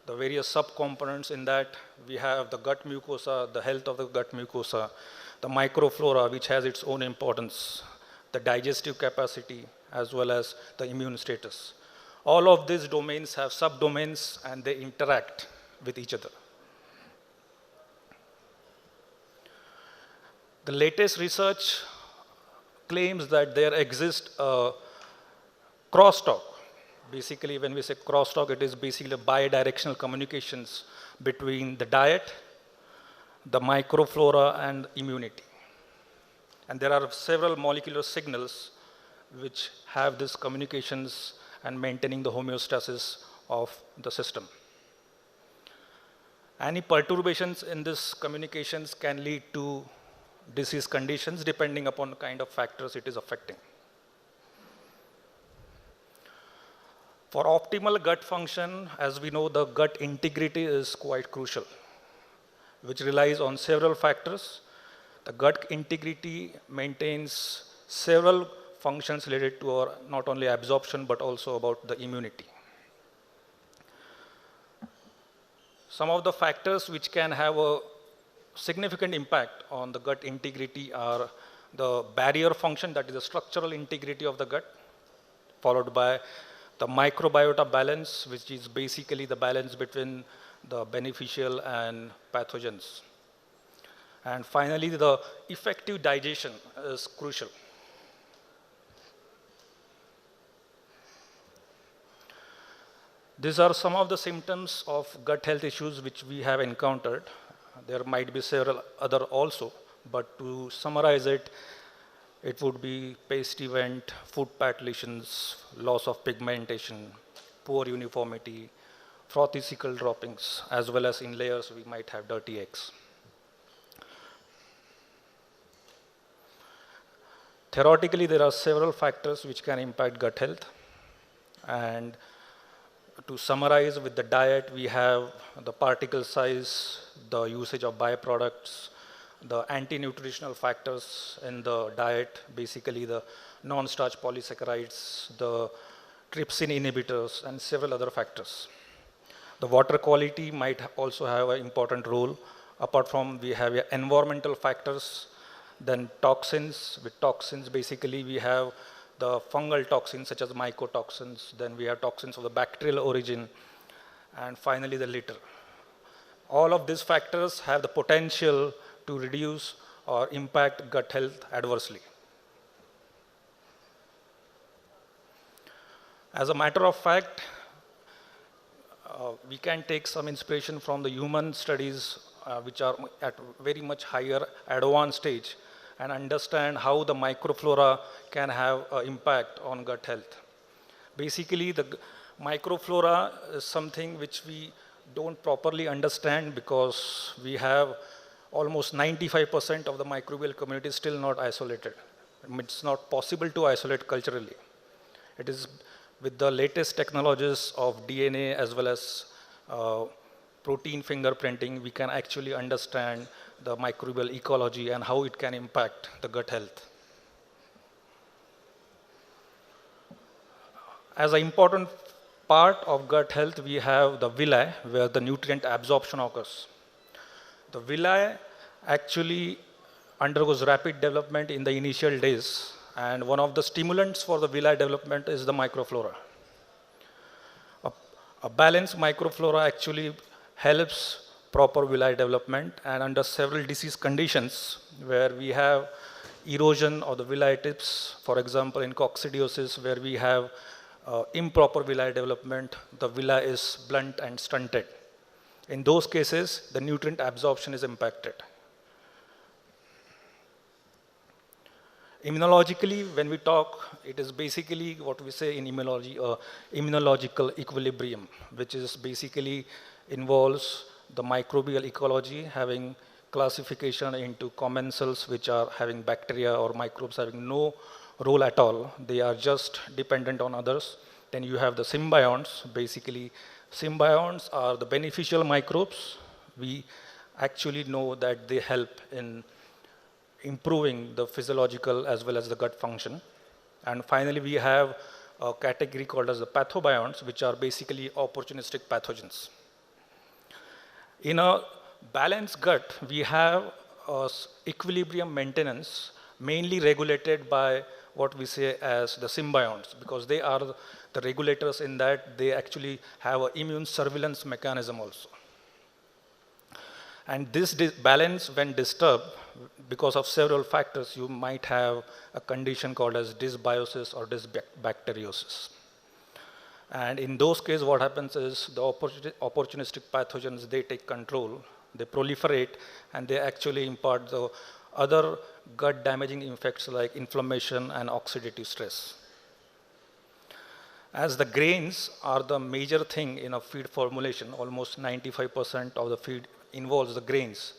the various subcomponents in that. We have the gut mucosa, the health of the gut mucosa, the microflora, which has its own importance, the digestive capacity, as well as the immune status. All of these domains have subdomains and they interact with each other. The latest research claims that there exists a crosstalk. Basically, when we say crosstalk, it is basically bidirectional communications between the diet, the microflora, and immunity. And there are several molecular signals which have these communications and maintaining the homeostasis of the system. Any perturbations in these communications can lead to disease conditions depending upon the kind of factors it is affecting. For optimal gut function, as we know, the gut integrity is quite crucial, which relies on several factors. The gut integrity maintains several functions related to our not only absorption but also about the immunity. Some of the factors which can have a significant impact on the gut integrity are the barrier function, that is the structural integrity of the gut, followed by the microbiota balance, which is basically the balance between the beneficial and pathogens. And finally, the effective digestion is crucial. These are some of the symptoms of gut health issues which we have encountered. There might be several other also, but to summarize it, it would be paste event, food pat lesions, loss of pigmentation, poor uniformity, frothy cecal droppings, as well as in layers we might have dirty eggs. Theoretically, there are several factors which can impact gut health. And to summarize, with the diet, we have the particle size, the usage of byproducts, the anti-nutritional factors in the diet, basically the non-starch polysaccharides, the trypsin inhibitors, and several other factors. The water quality might also have an important role. Apart from, we have environmental factors, then toxins. With toxins, basically we have the fungal toxins such as mycotoxins, then we have toxins of the bacterial origin, and finally the litter. All of these factors have the potential to reduce or impact gut health adversely. As a matter of fact, we can take some inspiration from the human studies which are at very much higher advanced stage and understand how the microflora can have an impact on gut health. Basically, the microflora is something which we don't properly understand because we have almost 95% of the microbial community still not isolated. It's not possible to isolate culturally. It is with the latest technologies of DNA as well as protein fingerprinting, we can actually understand the microbial ecology and how it can impact the gut health. As an important part of gut health, we have the villi, where the nutrient absorption occurs. The villi actually undergoes rapid development in the initial days, and one of the stimulants for the villi development is the microflora. A balanced microflora actually helps proper villi development, and under several disease conditions where we have erosion of the villi tips, for example in coccidiosis where we have improper villi development, the villi is blunt and stunted. In those cases, the nutrient absorption is impacted. Immunologically, when we talk, it is basically what we say in immunology, immunological equilibrium, which is basically involves the microbial ecology having classification into commensals which are having bacteria or microbes having no role at all. They are just dependent on others. Then you have the symbionts. Basically, symbionts are the beneficial microbes. We actually know that they help in improving the physiological as well as the gut function. And finally, we have a category called as the pathobionts, which are basically opportunistic pathogens. In a balanced gut, we have equilibrium maintenance mainly regulated by what we say as the symbionts, because they are the regulators in that they actually have an immune surveillance mechanism also. And this balance, when disturbed, because of several factors, you might have a condition called as dysbiosis or dysbacteriosis. And in those cases, what happens is the opportunistic pathogens, they take control, they proliferate, and they actually impart the other gut damaging effects like inflammation and oxidative stress. As the grains are the major thing in a feed formulation, almost 95% of the feed involves the grains.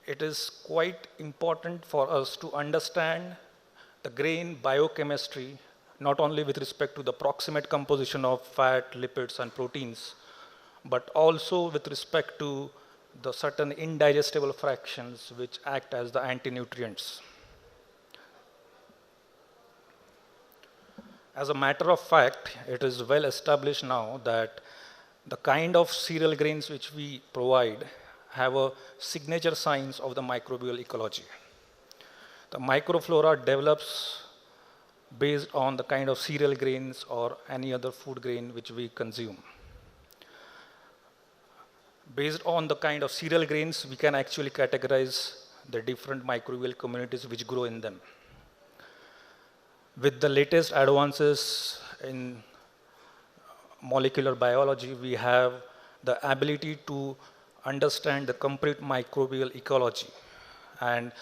It is quite important for us to understand the grain biochemistry, not only with respect to the proximate composition of fat, lipids, and proteins, but also with respect to the certain indigestible fractions which act as the anti-nutrients. As a matter of fact, it is well established now that the kind of cereal grains which we provide have a signature signs of the microbial ecology. The microflora develops based on the kind of cereal grains or any other food grain which we consume. Based on the kind of cereal grains, we can actually categorize the different microbial communities which grow in them. With the latest advances in molecular biology, we have the ability to understand the complete microbial ecology and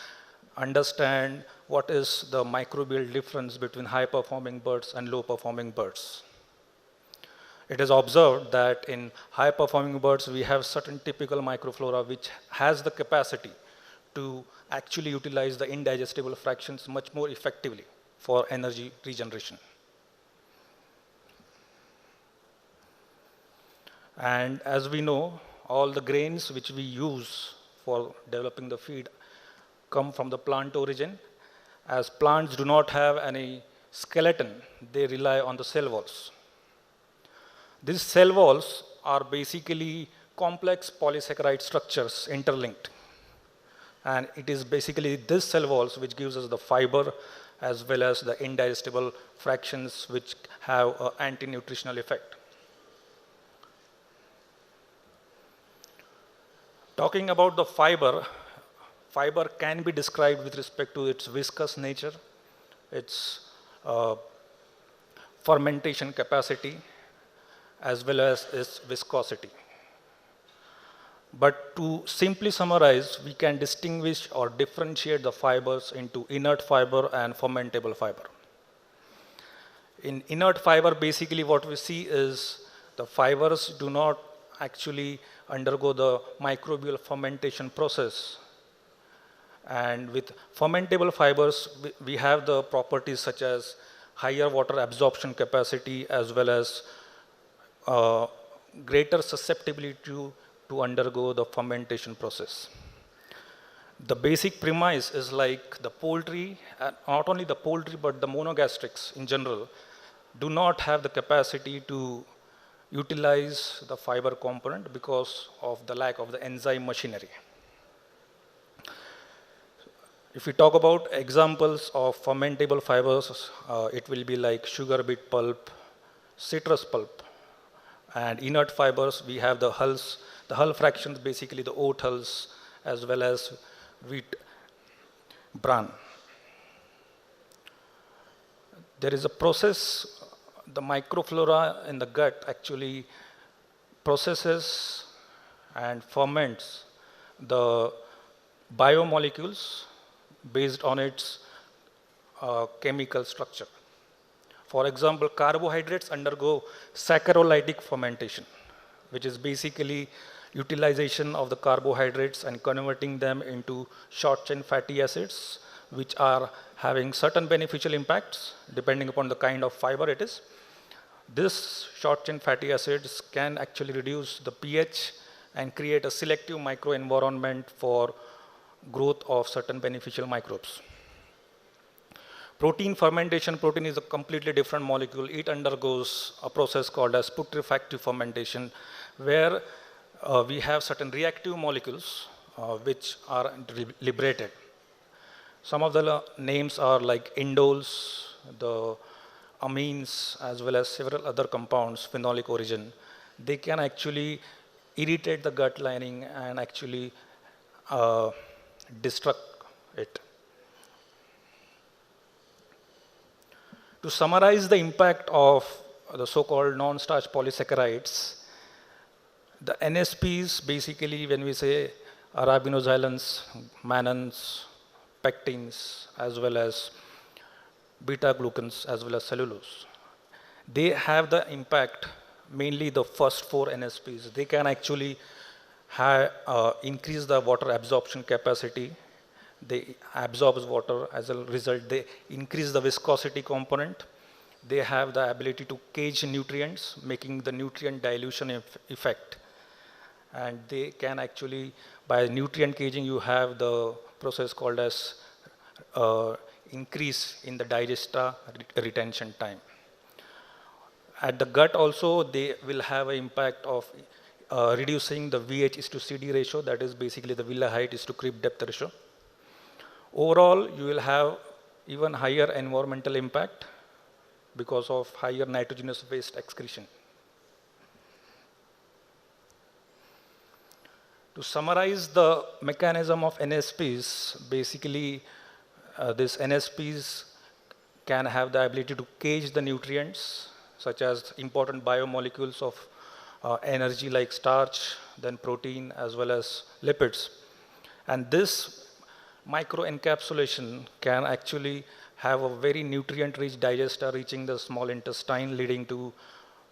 understand what is the microbial difference between high-performing birds and low-performing birds. It is observed that in high-performing birds, we have certain typical microflora which has the capacity to actually utilize the indigestible fractions much more effectively for energy regeneration. And as we know, all the grains which we use for developing the feed come from the plant origin. As plants do not have any skeleton, they rely on the cell walls. These cell walls are basically complex polysaccharide structures interlinked. And it is basically this cell walls which gives us the fiber as well as the indigestible fractions which have an anti-nutritional effect. Talking about the fiber, fiber can be described with respect to its viscous nature, its fermentation capacity, as well as its viscosity. But to simply summarize, we can distinguish or differentiate the fibers into inert fiber and fermentable fiber. In inert fiber, basically what we see is the fibers do not actually undergo the microbial fermentation process. And with fermentable fibers, we have the properties such as higher water absorption capacity as well as greater susceptibility to undergo the fermentation process. The basic premise is like the poultry, not only the poultry but the monogastrics in general, do not have the capacity to utilize the fiber component because of the lack of the enzyme machinery. If we talk about examples of fermentable fibers, it will be like sugar beet pulp, citrus pulp, and inert fibers, we have the hulls, the hull fractions, basically the oat hulls, as well as wheat bran. There is a process, the microflora in the gut actually processes and ferments the biomolecules based on its chemical structure. For example, carbohydrates undergo saccharolytic fermentation, which is basically utilization of the carbohydrates and converting them into short-chain fatty acids, which are having certain beneficial impacts depending upon the kind of fiber it is. This short-chain fatty acids can actually reduce the pH and create a selective microenvironment for growth of certain beneficial microbes. Protein fermentation, protein is a completely different molecule. It undergoes a process called as putrefactive fermentation, where we have certain reactive molecules which are liberated. Some of the names are like indoles, the amines, as well as several other compounds, phenolic origin. They can actually irritate the gut lining and actually destruct it. To summarize the impact of the so-called non-starch polysaccharides, the NSPs, basically when we say arabinoxylans, mannans, pectins, as well as beta-glucans, as well as cellulose, they have the impact, mainly the first 4 NSPs. They can actually increase the water absorption capacity. They absorb water. As a result, they increase the viscosity component. They have the ability to cage nutrients, making the nutrient dilution effect. And they can actually, by nutrient caging, you have the process called as increase in the digesta retention time. At the gut also, they will have an impact of reducing the VH is to CD ratio, that is basically the villa height is to creep depth ratio. Overall, you will have even higher environmental impact because of higher nitrogenous waste excretion. To summarize the mechanism of NSPs, basically these NSPs can have the ability to cage the nutrients, such as important biomolecules of energy like starch, then protein, as well as lipids. And this microencapsulation can actually have a very nutrient-rich digester reaching the small intestine, leading to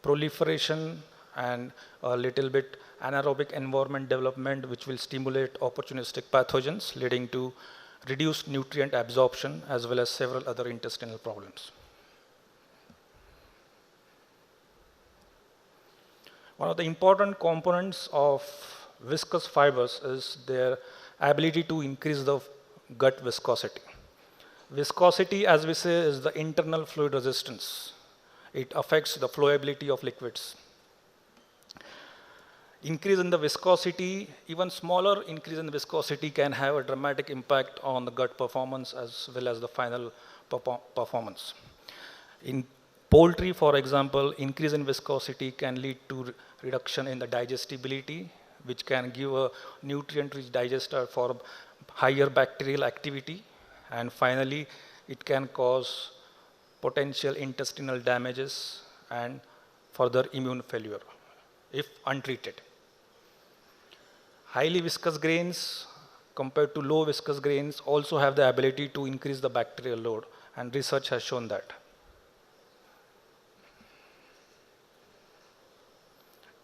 proliferation and a little bit anaerobic environment development, which will stimulate opportunistic pathogens, leading to reduced nutrient absorption, as well as several other intestinal problems. One of the important components of viscous fibers is their ability to increase the gut viscosity. Viscosity, as we say, is the internal fluid resistance. It affects the flowability of liquids. Increase in the viscosity, even smaller increase in viscosity can have a dramatic impact on the gut performance as well as the final performance. In poultry, for example, increase in viscosity can lead to reduction in the digestibility, which can give a nutrient-rich digester for higher bacterial activity. And finally, it can cause potential intestinal damages and further immune failure if untreated. Highly viscous grains compared to low viscous grains also have the ability to increase the bacterial load, and research has shown that.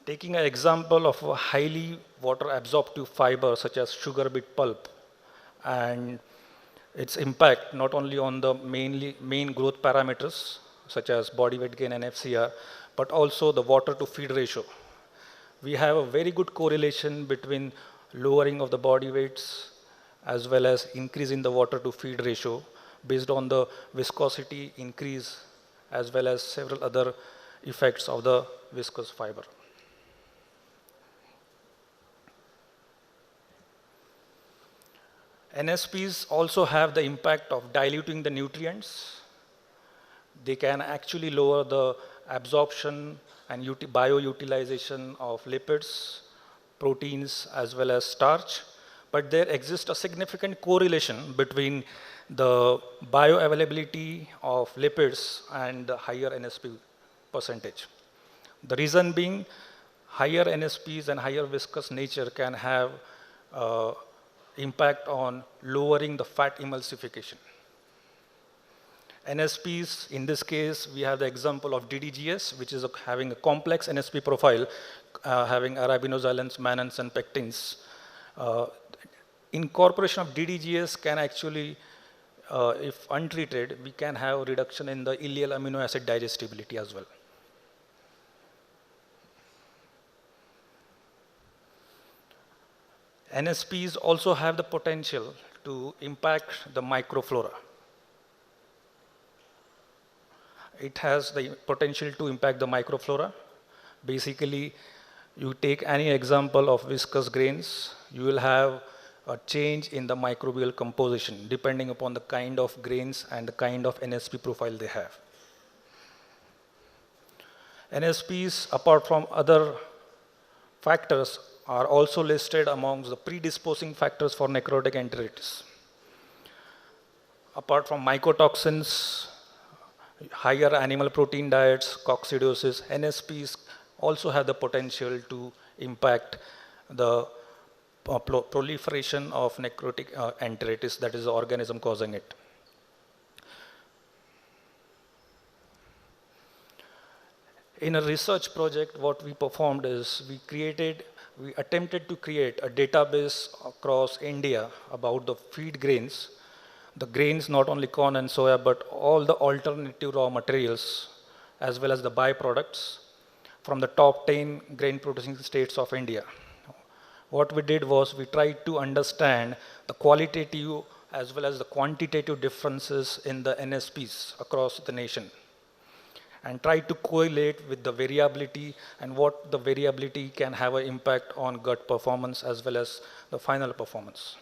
Taking an example of a highly water absorptive fiber such as sugar beet pulp and its impact not only on the main growth parameters such as body weight gain and FCR, but also the water to feed ratio. We have a very good correlation between lowering of the body weights as well as increase in the water to feed ratio based on the viscosity increase as well as several other effects of the viscous fiber. NSPs also have the impact of diluting the nutrients. They can actually lower the absorption and bio-utilization of lipids, proteins, as well as starch. But there exists a significant correlation between the bioavailability of lipids and the higher NSP percentage. The reason being, higher NSPs and higher viscous nature can have impact on lowering the fat emulsification. NSPs, in this case, we have the example of DDGS, which is having a complex NSP profile, having arabinoxylans, mannans, and pectins. Incorporation of DDGS can actually, if untreated, we can have a reduction in the ileal amino acid digestibility as well. NSPs also have the potential to impact the microflora. It has the potential to impact the microflora. Basically, you take any example of viscous grains, you will have a change in the microbial composition depending upon the kind of grains and the kind of NSP profile they have. NSPs, apart from other factors, are also listed amongst the predisposing factors for necrotic enteritis. Apart from mycotoxins, higher animal protein diets, coccidiosis, NSPs also have the potential to impact the proliferation of necrotic enteritis, that is the organism causing it. In a research project, what we performed is we attempted to create a database across India about the feed grains, the grains not only corn and soya, but all the alternative raw materials as well as the byproducts from the top 10 grain producing states of India. What we did was we tried to understand the qualitative as well as the quantitative differences in the NSPs across the nation, and try to correlate with the variability and what the variability can have an impact on gut performance as well as the final performance.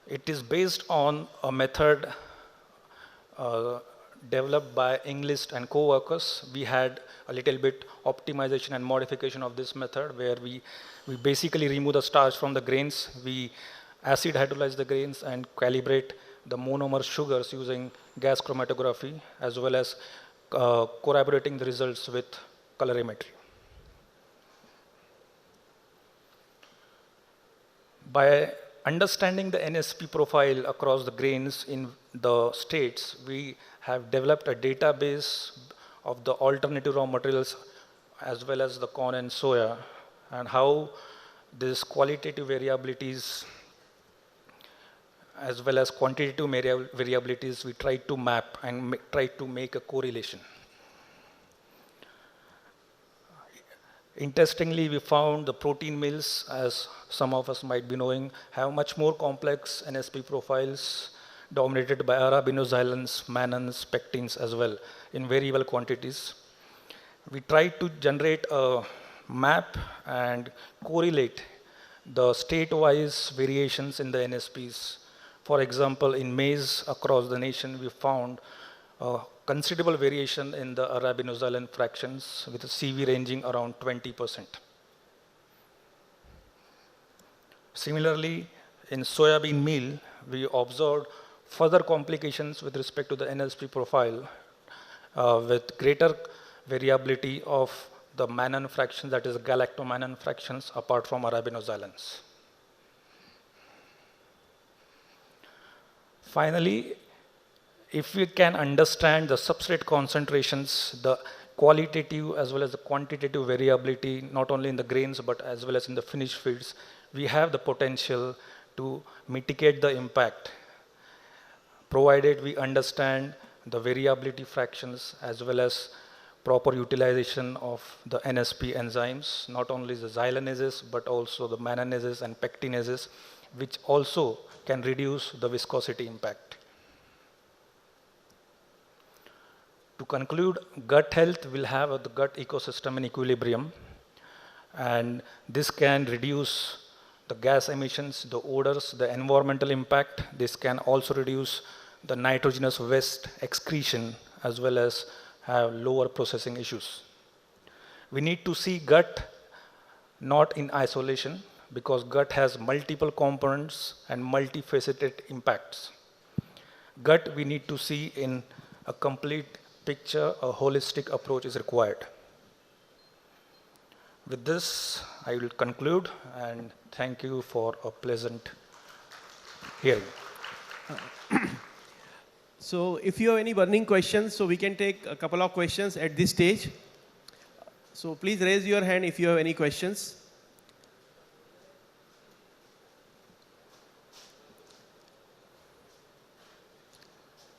It is based on a method developed by Englist and co-workers. We had a little bit optimization and modification of this method where we basically remove the starch from the grains, we acid hydrolyze the grains and calibrate the monomer sugars using gas chromatography as well as corroborating the results with colorimetry. By understanding the NSP profile across the grains in the states, we have developed a database of the alternative raw materials as well as the corn and soya, and how these qualitative variabilities as well as quantitative variabilities we try to map and try to make a correlation. Interestingly, we found the protein meals, as some of us might be knowing, have much more complex NSP profiles dominated by arabinoxylans, mannans, pectins as well in variable quantities. We tried to generate a map and correlate the state-wise variations in the NSPs. For example, in maize across the nation, we found considerable variation in the arabinoxylan fractions with a CV ranging around 20%. Similarly, in soybean meal, we observed further complications with respect to the NSP profile with greater variability of the Mannan fractions, that is galactomannan fractions, apart from arabinoxylans. Finally, if we can understand the substrate concentrations, the qualitative as well as the quantitative variability, not only in the grains but as well as in the finished feeds, we have the potential to mitigate the impact, provided we understand the variability fractions as well as proper utilization of the NSP enzymes, not only the xylanases but also the mannanases and pectinases, which also can reduce the viscosity impact. To conclude, gut health will have the gut ecosystem in equilibrium, and this can reduce the gas emissions, the odors, the environmental impact. This can also reduce the nitrogenous waste excretion as well as have lower processing issues. We need to see gut not in isolation, because gut has multiple components and multifaceted impacts. Gut we need to see in a complete picture, a holistic approach is required. With this, I will conclude and thank you for a pleasant hearing. So if you have any burning questions, so we can take a couple of questions at this stage. So please raise your hand if you have any questions.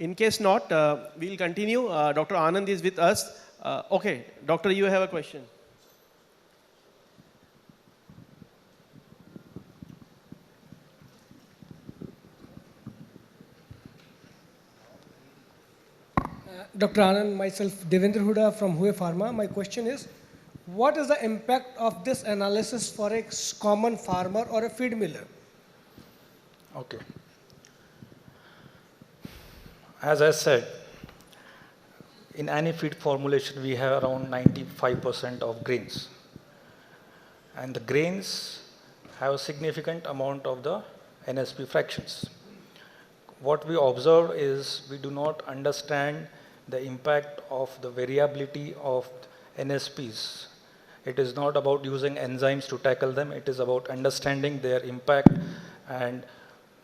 In case not, we'll continue. Dr. Anand is with us. Okay, doctor, you have a question. Dr. Anand, myself, Devendra Huda from Hue Pharma. My question is, what is the impact of this analysis for a common farmer or a feed miller? Okay. As I said, in any feed formulation, we have around 95% of grains. And the grains have a significant amount of the NSP fractions. What we observe is we do not understand the impact of the variability of NSPs. It is not about using enzymes to tackle them. It is about understanding their impact and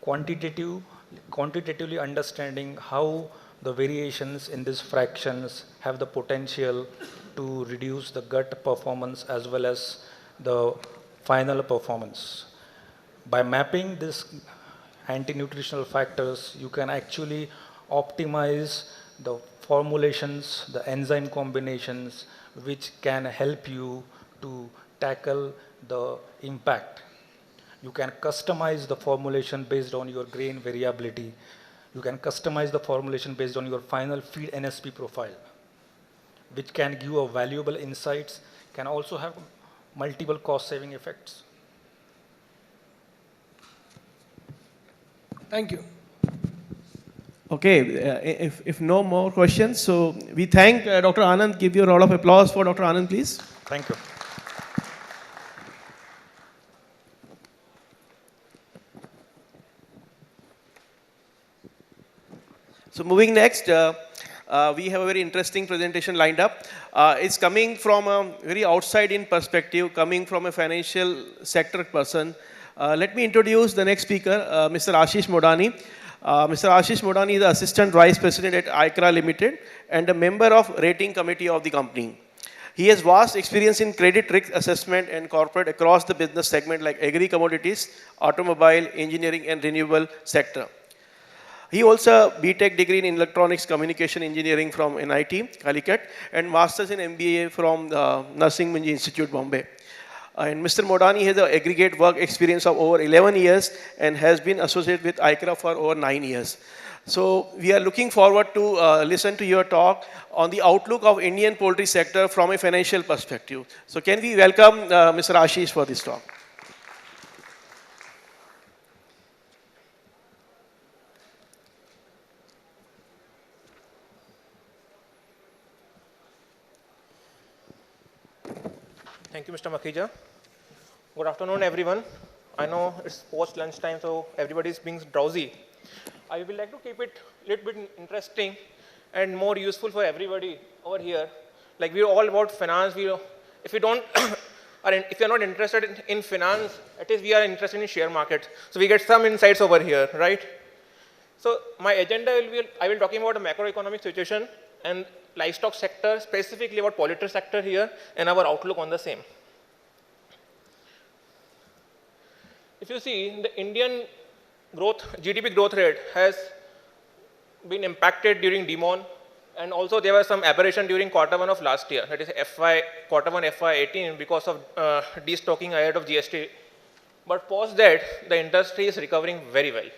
quantitatively understanding how the variations in these fractions have the potential to reduce the gut performance as well as the final performance. By mapping these anti-nutritional factors, you can actually optimize the formulations, the enzyme combinations, which can help you to tackle the impact. You can customize the formulation based on your grain variability. You can customize the formulation based on your final feed NSP profile, which can give you valuable insights, can also have multiple cost-saving effects. Thank you. Okay, if no more questions, so we thank Dr. Anand. Give you a round of applause for Dr. Anand, please. Thank you. So moving next, we have a very interesting presentation lined up. It's coming from a very outside-in perspective, coming from a financial sector person. Let me introduce the next speaker, Mr. Ashish Modani. Mr. Ashish Modani is the Assistant Vice President at ICRA Limited and a member of rating committee of the company. He has vast experience in credit risk assessment and corporate across the business segment like agri-commodities, automobile, engineering and renewable sector. He also BTech degree in Electronics Communication Engineering from NIT, Calicut, and Masters in MBA from Nursing Manji Institute, Bombay. And Mr. Modani has an aggregate work experience of over 11 years and has been associated with ICRA for over 9 years. So we are looking forward to listen to your talk on the outlook of Indian poultry sector from a financial perspective. So can we welcome Mr. Ashish for this talk? Thank you, Mr. Makhija. Good afternoon, everyone. I know it's post lunchtime, so everybody is being drowsy. I will like to keep it a little bit interesting and more useful for everybody over here. Like we're all about finance. If we don't, if you're not interested in finance, at least we are interested in share market. So we get some insights over here, right? So my agenda will be, I will talking about the macroeconomic situation and livestock sector, specifically about poultry sector here, and our outlook on the same. If you see, the Indian GDP growth rate has been impacted during demon, and also there was some aberration during Q1 of last year, that is Q1 FY18 because of destocking ahead of GST. But post that, the industry is recovering very well.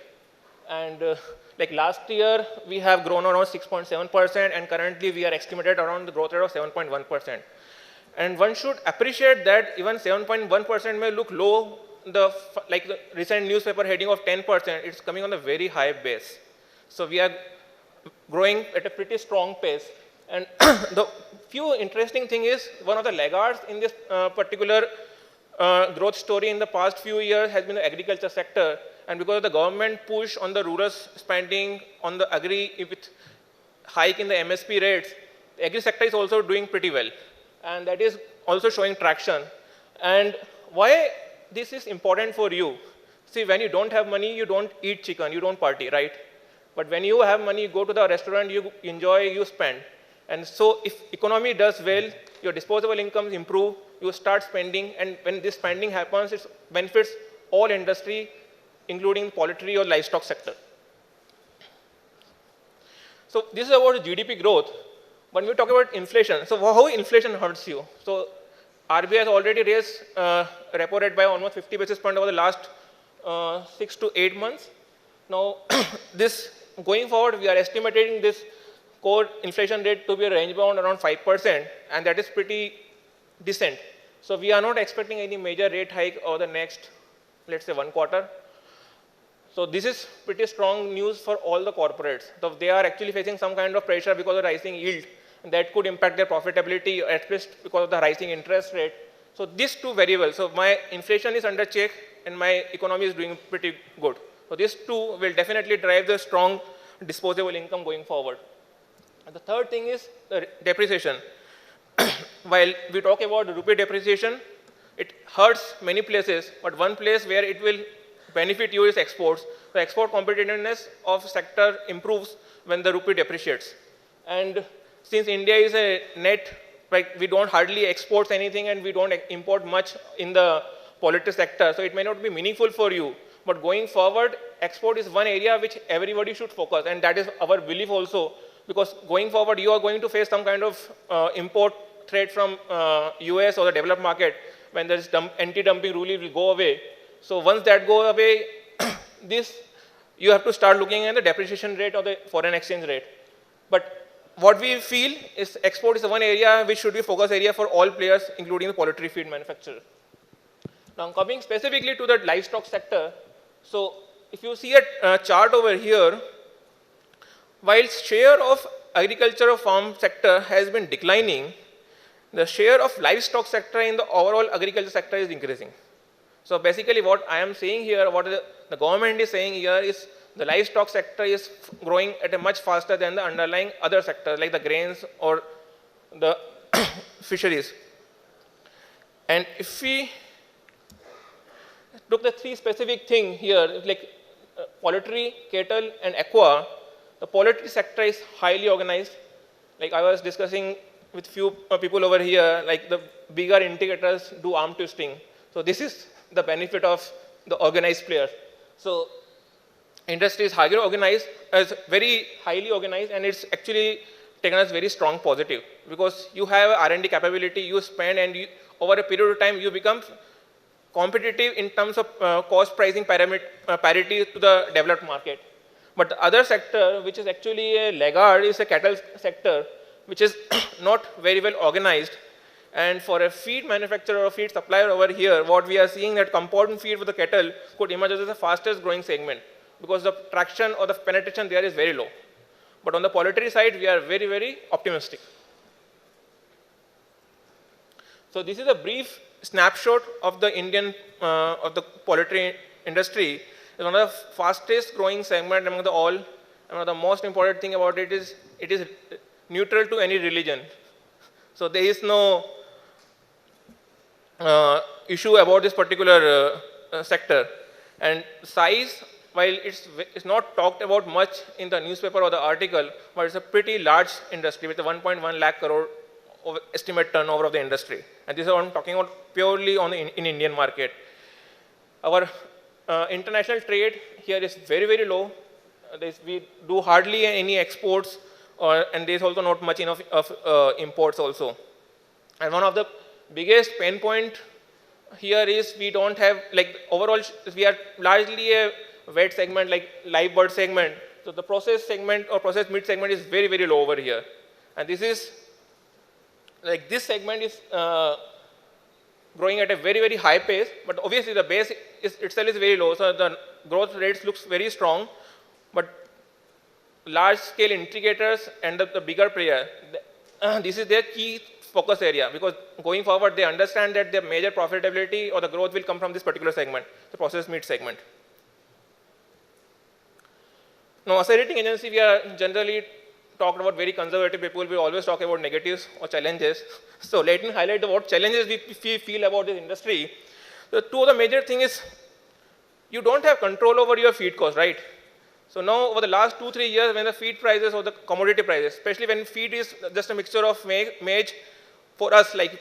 And like last year, we have grown around 6.7%, and currently we are estimated around the growth rate of 7.1%. And one should appreciate that even 7.1% may look low, like the recent newspaper heading of 10%, it's coming on a very high base. So we are growing at a pretty strong pace. And the few interesting thing is, one of the laggards in this particular growth story in the past few years has been the agriculture sector. And because of the government push on the rural spending on the agri with hike in the MSP rates, the agri sector is also doing pretty well. And that is also showing traction. And why this is important for you? See, when you don't have money, you don't eat chicken, you don't party, right? But when you have money, you go to the restaurant, you enjoy, you spend. And so if economy does well, your disposable incomes improve, you start spending, and when this spending happens, it benefits all industry, including poultry or livestock sector. So this is about GDP growth. When we talk about inflation, so how inflation hurts you? So RBI has already raised repo rate by almost 50 basis points over the last 6 to 8 months. Now, this going forward, we are estimating this core inflation rate to be range bound around 5%, and that is pretty decent. So we are not expecting any major rate hike over the next, let's say, 1 quarter. So this is pretty strong news for all the corporates. So they are actually facing some kind of pressure because of rising yield, and that could impact their profitability, at least because of the rising interest rate. So these two very well. So my inflation is under check, and my economy is doing pretty good. So these two will definitely drive the strong disposable income going forward. And the third thing is the depreciation. While we talk about the rupee depreciation, it hurts many places, but one place where it will benefit you is exports. The export competitiveness of sector improves when the rupee depreciates. And since India is a net, like we don't hardly export anything and we don't import much in the poultry sector, so it may not be meaningful for you. But going forward, export is one area which everybody should focus, and that is our belief also, because going forward, you are going to face some kind of import threat from US or the developed market when there is anti-dumping rule will go away. So once that goes away, you have to start looking at the depreciation rate or the foreign exchange rate. But what we feel is export is the one area which should be focus area for all players, including the poultry feed manufacturer. Now coming specifically to the livestock sector, so if you see a chart over here, while share of agricultural farm sector has been declining, the share of livestock sector in the overall agriculture sector is increasing. So basically what I am saying here, what the government is saying here is the livestock sector is growing at a much faster than the underlying other sectors like the grains or the fisheries. And if we look at the three specific things here, like poultry, cattle, and aqua, the poultry sector is highly organized. Like I was discussing with few people over here, like the bigger integrators do arm twisting. So this is the benefit of the organized players. So industry is highly organized, very highly organized, and it's actually taken us very strong positive because you have R&D capability, you spend, and over a period of time you become competitive in terms of cost pricing parity to the developed market. But the other sector, which is actually a laggard, is a cattle sector, which is not very well organized. And for a feed manufacturer or feed supplier over here, what we are seeing that compound feed for the cattle could emerge as the fastest growing segment because the traction or the penetration there is very low. But on the poultry side, we are very, very optimistic. So this is a brief snapshot of the Indian, of the poultry industry. It's one of the fastest growing segment among the all And the most important thing about it is neutral to any religion. So there is no issue about this particular sector. And size, while it's not talked about much in the newspaper or the article, but it's a pretty large industry with a 1.1 lakh crore estimate turnover of the industry. And this is what I'm talking about purely on in Indian market. Our international trade here is very, very low. We do hardly any exports, and there's also not much enough of imports also. And one of the biggest pain point here is we don't have, like, overall, we are largely a wet segment, like live bird segment. So the process segment or processed meat segment is very, very low over here. And this is, like, this segment is growing at a very, very high pace, but obviously the base itself is very low, so the growth rates looks very strong. But large scale integrators and the bigger player, this is their key focus area, because going forward they understand that their major profitability or the growth will come from this particular segment, the processed meat segment. Now, as a rating agency, we are generally talked about very conservative people. We always talk about negatives or challenges. So let me highlight what challenges we feel about this industry. The two of the major things is you don't have control over your feed cost, right? So now, over the last 2-3 years, when the feed prices or the commodity prices, especially when feed is just a mixture of maize, for us, like,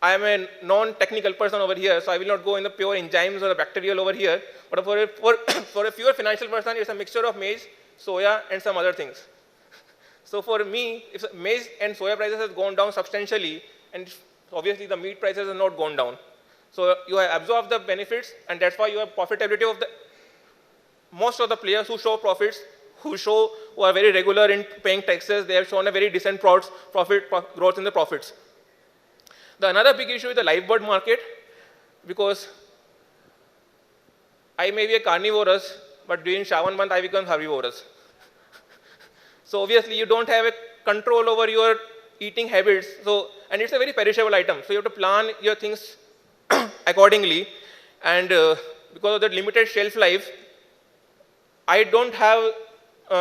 I am a non-technical person over here, so I will not go in the pure enzymes or the bacterial over here. But for a pure financial person, it's a mixture of maize, soya, and some other things. So for me, if maize and soya prices have gone down substantially, and obviously the meat prices have not gone down. So you have absorbed the benefits, and that's why you have profitability of the most of the players who show profits, who are very regular in paying taxes. They have shown a very decent growth in the profits. The another big issue is the live bird market, because I may be a carnivorous, but during Shravan month I become herbivorous. So obviously you don't have a control over your eating habits. So, and it's a very perishable item. So you have to plan your things accordingly. And because of the limited shelf life, I don't have,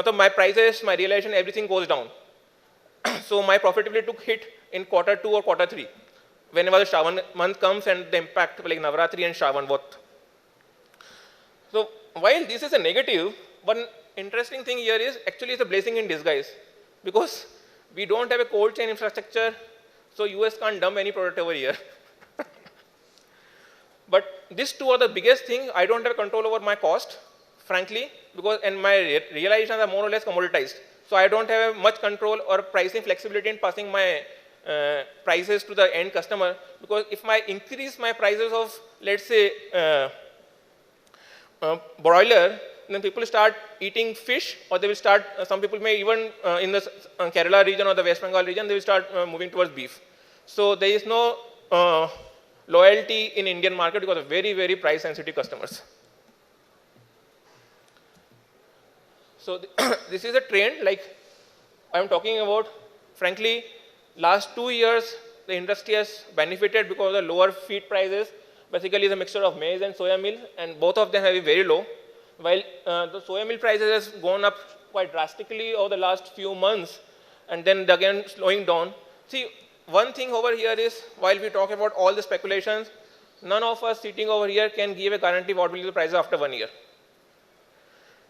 so my prices, my realization, everything goes down. So my profitability took hit in Q2 or Q3, whenever the Shravan month comes and the impact, like Navratri and Shravan both. So while this is a negative, one interesting thing here is actually it's a blessing in disguise, because we don't have a cold chain infrastructure, so US can't dump any product over here. But these two are the biggest thing. I don't have control over my cost, frankly, because and my realizations are more or less commoditized. So I don't have much control or pricing flexibility in passing my prices to the end customer, because if I increase my prices of, let's say, broiler, then people start eating fish, or they will start, some people may even in the Kerala region or the West Bengal region, they will start moving towards beef. So there is no loyalty in Indian market because of very, very price sensitive customers. So this is a trend, like I'm talking about. Frankly, last 2 years, the industry has benefited because of the lower feed prices. Basically, it's a mixture of maize and soya meal, and both of them have been very low. While the soya meal prices has gone up quite drastically over the last few months, and then again slowing down. See, one thing over here is, while we talk about all the speculations, none of us sitting over here can give a guarantee what will be the prices after 1 year.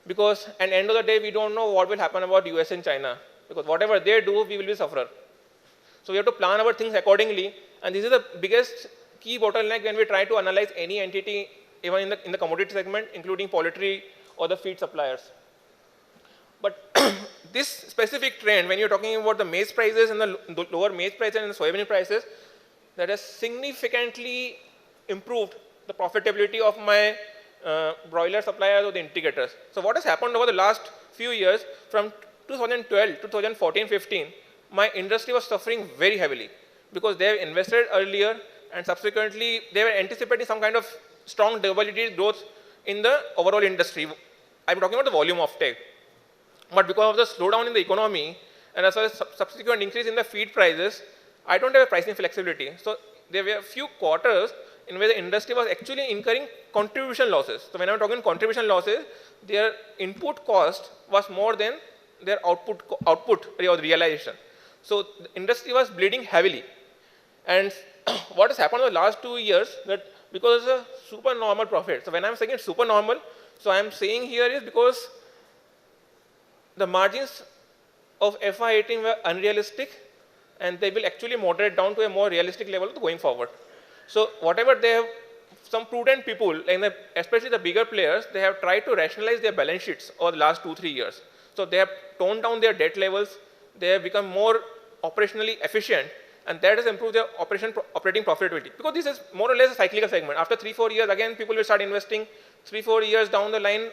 Because at the end of the day, we don't know what will happen about US and China. Because whatever they do, we will be sufferer. So we have to plan our things accordingly. And this is the biggest key bottleneck when we try to analyze any entity, even in the commodity segment, including poultry or the feed suppliers. But this specific trend, when you're talking about the maize prices and the lower maize prices and the soybean prices, that has significantly improved the profitability of my broiler suppliers or the integrators. So what has happened over the last few years, from 2012 to 2014-15, my industry was suffering very heavily, because they have invested earlier, and subsequently they were anticipating some kind of strong double-digit growth in the overall industry. I'm talking about the volume of take. But because of the slowdown in the economy, and as well as subsequent increase in the feed prices, I don't have a pricing flexibility. So there were a few quarters in where the industry was actually incurring contribution losses. So when I'm talking contribution losses, their input cost was more than their output or realization. So the industry was bleeding heavily. And what has happened in the last 2 years, that because it's a supernormal profit. So when I'm saying it's supernormal, so I'm saying here is because the margins of FY18 were unrealistic, and they will actually moderate down to a more realistic level going forward. So whatever they have, some prudent people, like especially the bigger players, they have tried to rationalize their balance sheets over the last 2-3 years. So they have toned down their debt levels, they have become more operationally efficient, and that has improved their operating profitability. Because this is more or less a cyclical segment. After 3-4 years, again, people will start investing. 3-4 years down the line,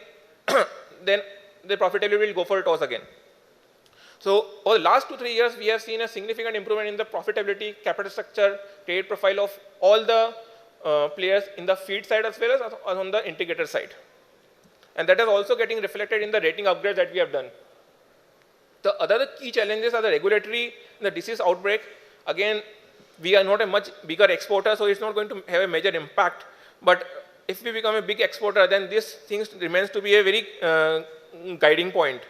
then the profitability will go for a toss again. So over the last 2-3 years, we have seen a significant improvement in the profitability, capital structure, trade profile of all the players in the feed side as well as on the integrator side. And that is also getting reflected in the rating upgrades that we have done. The other key challenges are the regulatory, the disease outbreak. Again, we are not a much bigger exporter, so it's not going to have a major impact. But if we become a big exporter, then this thing remains to be a very guiding point.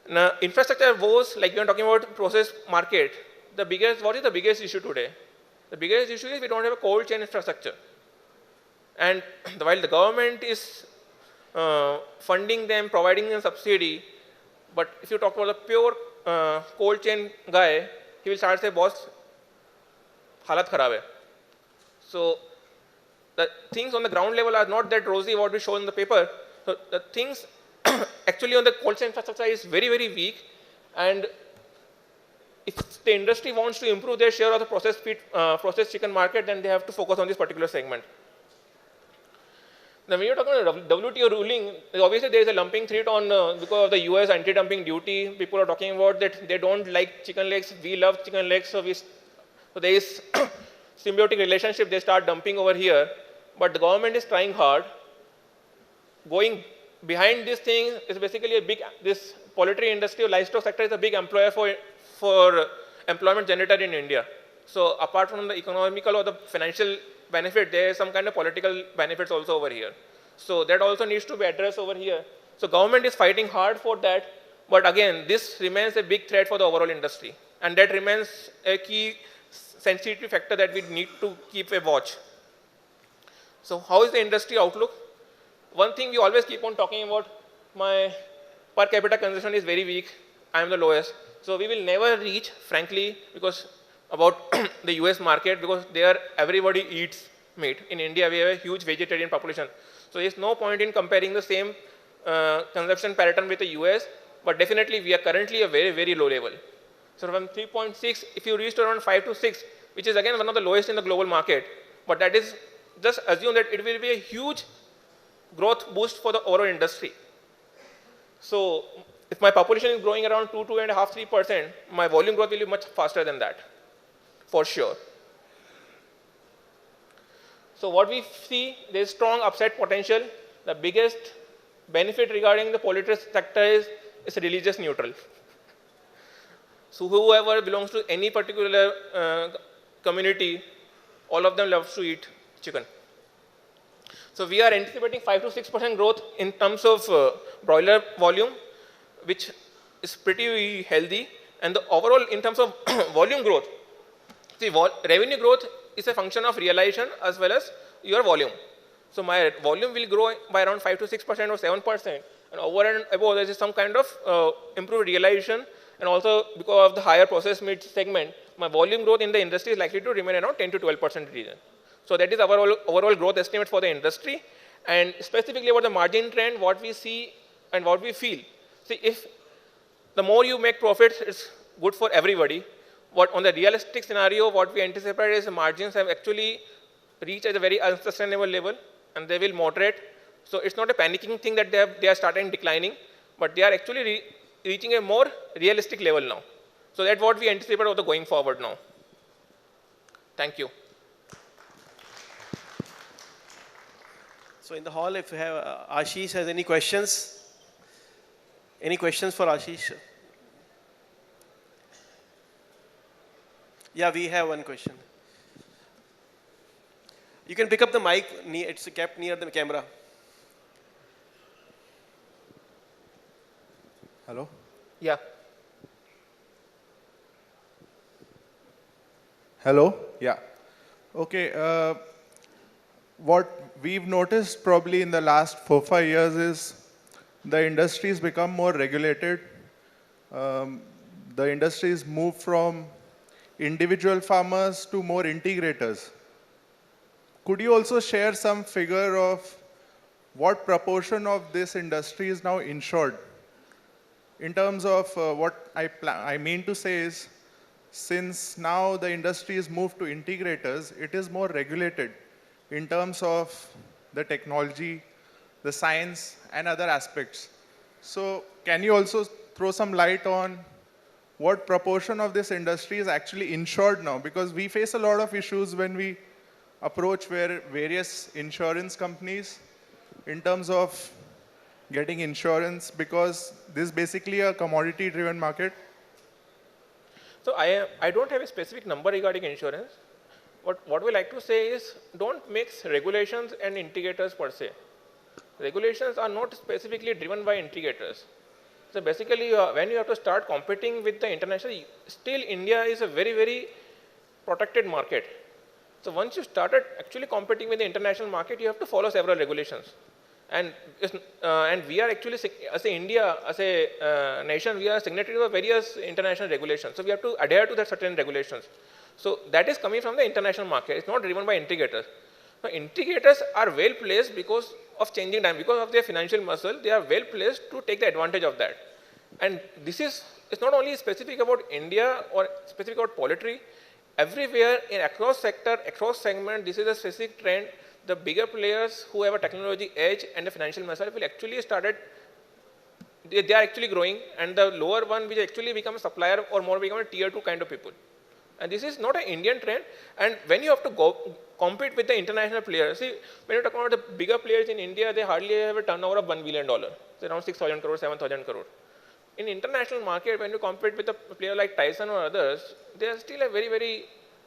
Now, infrastructure woes, like we are talking about process market, what is the biggest issue today? The biggest issue is we don't have a cold chain infrastructure. And while the government is funding them, providing them subsidy, but if you talk about the pure cold chain guy, he will start say, boss, halat kharab hai. So the things on the ground level are not that rosy what we show in the paper. So the things actually on the cold chain infrastructure is very, very weak. And if the industry wants to improve their share of the processed chicken market, then they have to focus on this particular segment. Now, when you're talking about WTO ruling, obviously there is a lumping threat on because of the US anti-dumping duty. People are talking about that they don't like chicken legs. We love chicken legs, so there is symbiotic relationship. They start dumping over here, but the government is trying hard. Going behind this thing is basically this poultry industry or livestock sector is a big employer for employment generator in India. So apart from the economical or the financial benefit, there is some kind of political benefits also over here. So that also needs to be addressed over here. So government is fighting hard for that, but again, this remains a big threat for the overall industry. And that remains a key sensitive factor that we need to keep a watch. So how is the industry outlook? One thing we always keep on talking about, my per capita consumption is very weak. I am the lowest. So we will never reach, frankly, because about the US market, because there everybody eats meat. In India, we have a huge vegetarian population. So there's no point in comparing the same consumption pattern with the US, but definitely we are currently a very, very low level. So from 3.6, if you reach to around 5 to 6, which is again one of the lowest in the global market, but that is, just assume that it will be a huge growth boost for the overall industry. So if my population is growing around 2.5, 3%, my volume growth will be much faster than that, for sure. So what we see, there is strong upside potential. The biggest benefit regarding the poultry sector is religious neutral. So whoever belongs to any particular community, all of them love to eat chicken. So we are anticipating 5 to 6% growth in terms of broiler volume, which is pretty healthy. And the overall, in terms of volume growth, see, revenue growth is a function of realization as well as your volume. So my volume will grow by around 5 to 6% or 7%. And over and above, there is some kind of improved realization. And also, because of the higher processed meat segment, my volume growth in the industry is likely to remain around 10 to 12% region. So that is our overall growth estimate for the industry. And specifically about the margin trend, what we see and what we feel. See, if the more you make profits, it's good for everybody. What on the realistic scenario, what we anticipate is the margins have actually reached at a very unsustainable level, and they will moderate. So it's not a panicking thing that they are starting declining, but they are actually reaching a more realistic level now. So that's what we anticipate of the going forward now. Thank you. So in the hall, if you have Ashish has any questions? Any questions for Ashish? Yeah, we have one question. You can pick up the mic, it's kept near the camera. Hello? Yeah. Hello? Yeah. Okay. What we've noticed probably in the last 4-5 years is the industry's become more regulated. The industry's moved from individual farmers to more integrators. Could you also share some figure of what proportion of this industry is now insured? In terms of what I mean to say is, since now the industry is moved to integrators, it is more regulated in terms of the technology, the science, and other aspects. So can you also throw some light on what proportion of this industry is actually insured now? Because we face a lot of issues when we approach various insurance companies in terms of getting insurance, because this is basically a commodity-driven market. So I don't have a specific number regarding insurance. What we like to say is, don't mix regulations and integrators per se. Regulations are not specifically driven by integrators. So basically, when you have to start competing with the international, still India is a very, very protected market. So once you started actually competing with the international market, you have to follow several regulations. And we are actually, as a India, as a nation, we are signatory of various international regulations. So we have to adhere to that certain regulations. So that is coming from the international market. It's not driven by integrators. Now, integrators are well placed because of changing time, because of their financial muscle. They are well placed to take the advantage of that. And this is, it's not only specific about India or specific about poultry. Everywhere, across sector, across segment, this is a specific trend. The bigger players who have a technology edge and the financial muscle will actually they are actually growing, and the lower one will actually become a supplier or more become a tier 2 kind of people. And this is not an Indian trend. And when you have to go compete with the international players, see, when you talk about the bigger players in India, they hardly have a turnover of $1 billion. It's around 6,000 crore, 7,000 crore. In international market, when you compete with a player like Tyson or others, they are still a very, very,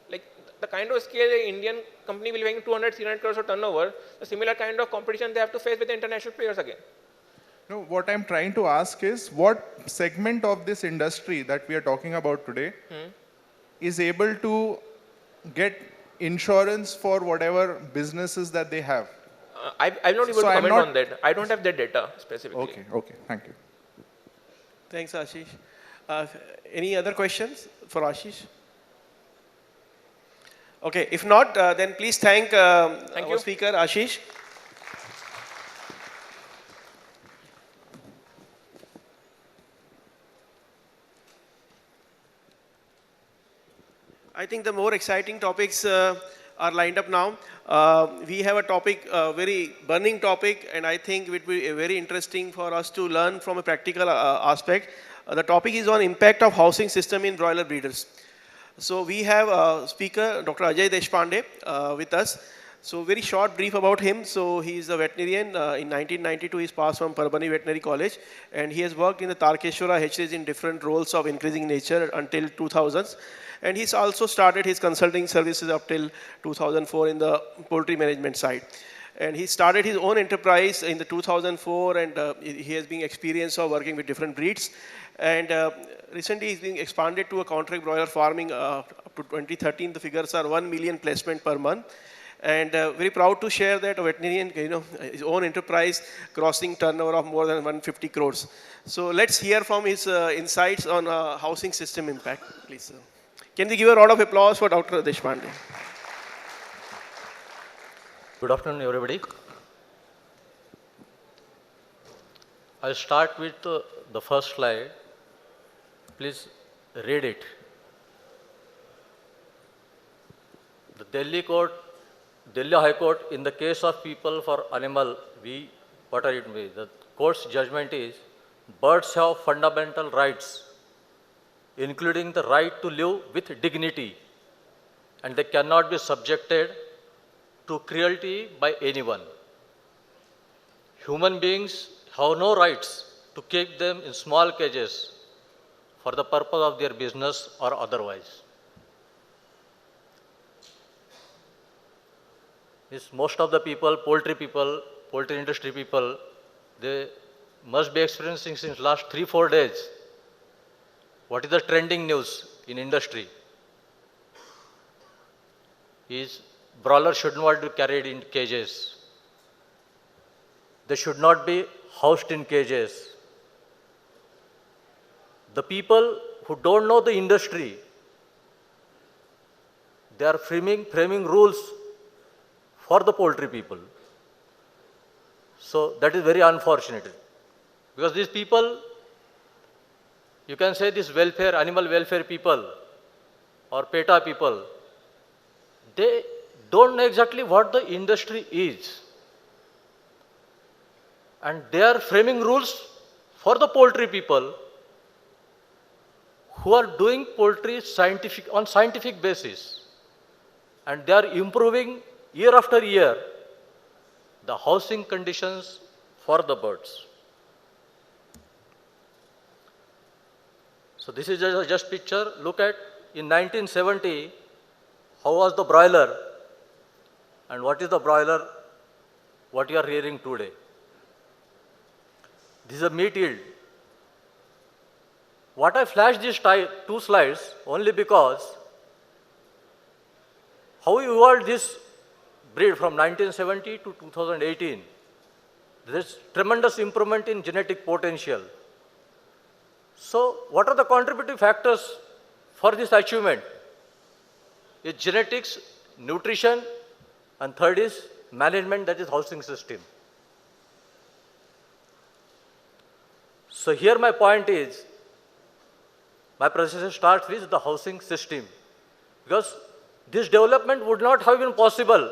like the kind of scale an Indian company will be having 200, 300 crores of turnover, a similar kind of competition they have to face with the international players again. No, what I'm trying to ask is, what segment of this industry that we are talking about today is able to get insurance for whatever businesses that they have? I'm not able to comment on that. I don't have that data specifically. Okay, thank you. Thanks, Ashish. Any other questions for Ashish? Okay, if not, then please thank our speaker, Ashish. I think the more exciting topics are lined up now. We have a topic, a very burning topic, and I think it will be very interesting for us to learn from a practical aspect. The topic is on impact of housing system in broiler breeders. So we have a speaker, Dr. Ajay Deshpande, with us. So very short brief about him. So he is a veterinarian. In 1992, he passed from Parbhani Veterinary College, and he has worked in the Tarkeshwara hatcheries in different roles of increasing nature until 2000s. And he's also started his consulting services up till 2004 in the poultry management side. And he started his own enterprise in the 2004, and he has been experienced of working with different breeds. And recently he's being expanded to a contract broiler farming up to 2013. The figures are 1 million placement per month. And very proud to share that a veterinarian, his own enterprise crossing turnover of more than 150 crores. So let's hear from his insights on housing system impact, please. Can we give a round of applause for Dr. Deshpande? Good afternoon, everybody. I'll start with the first slide. Please read it. The Delhi High Court, in the case of people for animal, what are it mean? The court's judgment is, birds have fundamental rights, including the right to live with dignity, and they cannot be subjected to cruelty by anyone. Human beings have no rights to keep them in small cages for the purpose of their business or otherwise. Most of the people, poultry industry people, they must be experiencing since last 3-4 days what is the trending news in industry is broilers should not be carried in cages. They should not be housed in cages. The people who don't know the industry, they are framing rules for the poultry people. So that is very unfortunate. Because these people, you can say these welfare, animal welfare people or PETA people, they don't know exactly what the industry is. And they are framing rules for the poultry people who are doing poultry on scientific basis. And they are improving year after year the housing conditions for the birds. So this is just picture. Look at in 1970, how was the broiler and what is the broiler, what you are hearing today. This is a meat yield. What I flashed these two slides only because how we evolved this breed from 1970 to 2018. There is tremendous improvement in genetic potential. So what are the contributing factors for this achievement? It's genetics, nutrition, and third is management, that is housing system. So here my point is, my presentation starts with the housing system. Because this development would not have been possible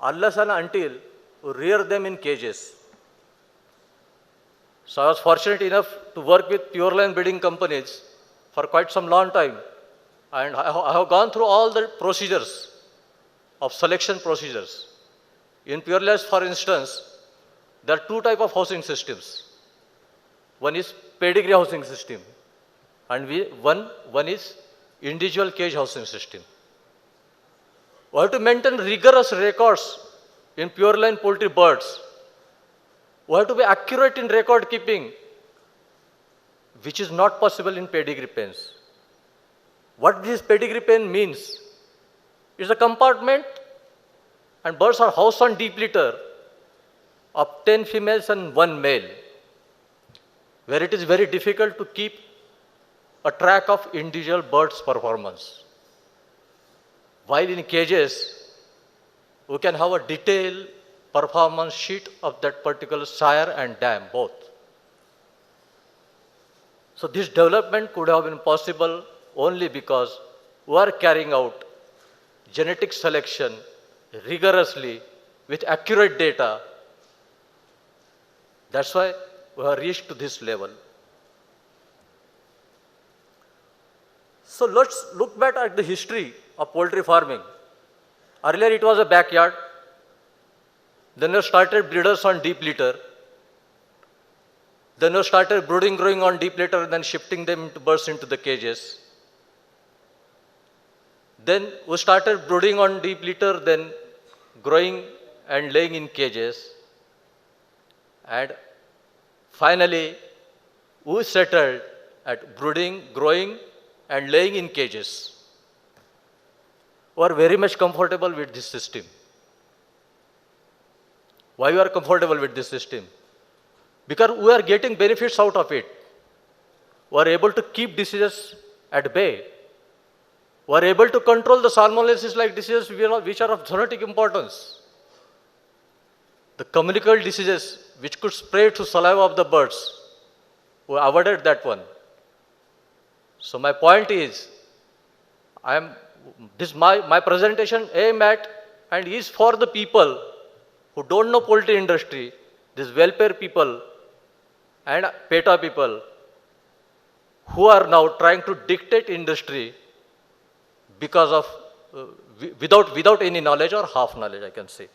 unless and until we rear them in cages. So I was fortunate enough to work with pure line breeding companies for quite some long time. And I have gone through all the procedures of selection procedures. In pure layers, for instance, there are two types of housing systems. One is pedigree housing system and one is individual cage housing system. We have to maintain rigorous records in pure line poultry birds. We have to be accurate in record keeping, which is not possible in pedigree pens. What this pedigree pen means is a compartment and birds are housed on deep litter of 10 females and 1 male, where it is very difficult to keep a track of individual birds' performance. While in cages, we can have a detailed performance sheet of that particular sire and dam, both. So this development could have been possible only because we are carrying out genetic selection rigorously with accurate data. That's why we have reached to this level. So let's look back at the history of poultry farming. Earlier it was a backyard. Then we started breeders on deep litter. Then we started brooding growing on deep litter and then shifting them into birds into the cages. Then we started brooding on deep litter, then growing and laying in cages. And finally, we settled at brooding, growing and laying in cages. We are very much comfortable with this system. Why we are comfortable with this system? Because we are getting benefits out of it. We are able to keep diseases at bay. We are able to control the salmonellosis-like diseases which are of zoonotic importance. The communicable diseases which could spread through saliva of the birds, we avoided that one. So my point is, my presentation aimed at and is for the people who don't know poultry industry, these welfare people and PETA people who are now trying to dictate industry because of, without any knowledge or half knowledge, I can say.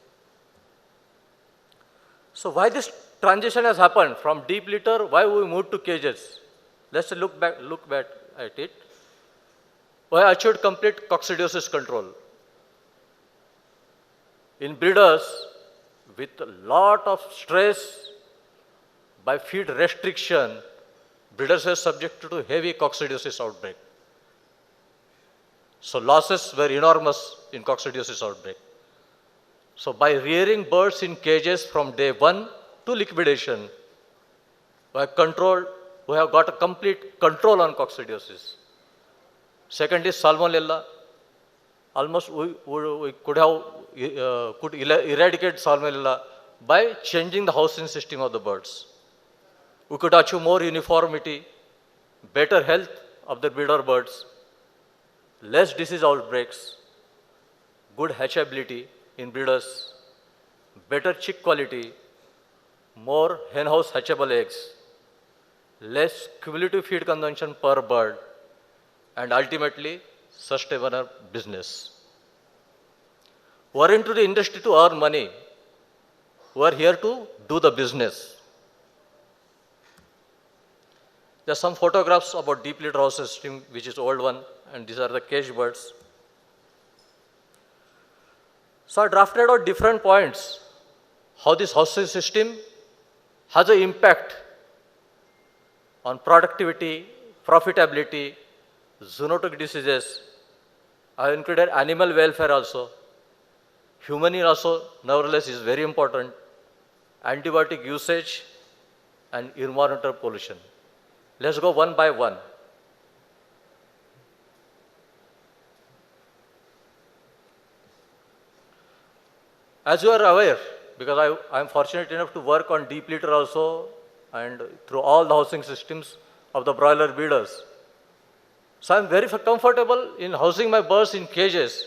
So why this transition has happened from deep litter, why we moved to cages? Let's look back at it. We achieved complete coccidiosis control. In breeders, with a lot of stress by feed restriction, breeders were subjected to heavy coccidiosis outbreak. So losses were enormous in coccidiosis outbreak. So by rearing birds in cages from day 1 to liquidation, we have got a complete control on coccidiosis. Second is salmonella. Almost we could eradicate salmonella by changing the housing system of the birds. We could achieve more uniformity, better health of the breeder birds, less disease outbreaks, good hatchability in breeders, better chick quality, more hen house hatchable eggs, less cumulative feed consumption per bird, and ultimately sustainable business. We are into the industry to earn money. We are here to do the business. There are some photographs about deep litter house system, which is old one, and these are the cage birds. So I drafted out different points, how this housing system has an impact on productivity, profitability, zoonotic diseases. I included animal welfare also. Human also, nevertheless, is very important. Antibiotic usage and environmental pollution. Let's go one by one. As you are aware, because I am fortunate enough to work on deep litter also and through all the housing systems of the broiler breeders. So I am very comfortable in housing my birds in cages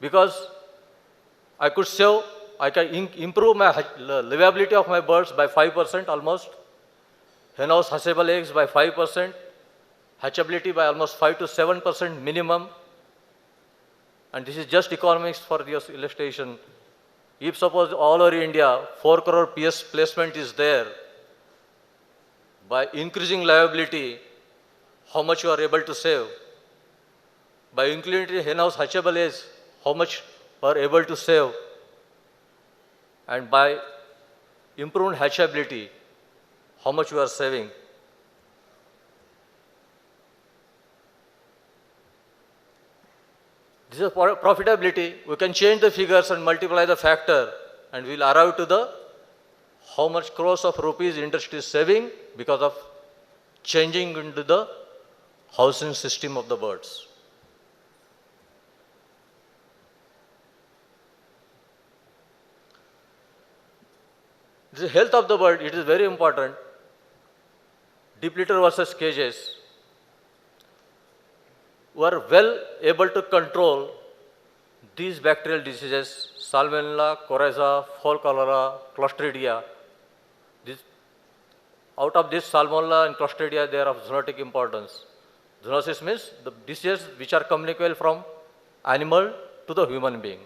because I can improve my livability of my birds by 5% almost, hen house hatchable eggs by 5%, hatchability by almost 5 to 7% minimum. And this is just economics for your illustration. If suppose all over India 4 crore PS placement is there, by increasing liability, how much you are able to save? By including hen house hatchable eggs, how much you are able to save? And by improved hatchability, how much you are saving? This is profitability. We can change the figures and multiply the factor, and we'll arrive to the how much crores of rupees industry is saving because of changing into the housing system of the birds. The health of the bird, it is very important. Deep litter versus cages. We are well able to control these bacterial diseases, Salmonella, Coryza, fall cholera, Clostridia. Out of this Salmonella and Clostridia, they are of zoonotic importance. Zoonosis means the diseases which are communicable from animal to the human being.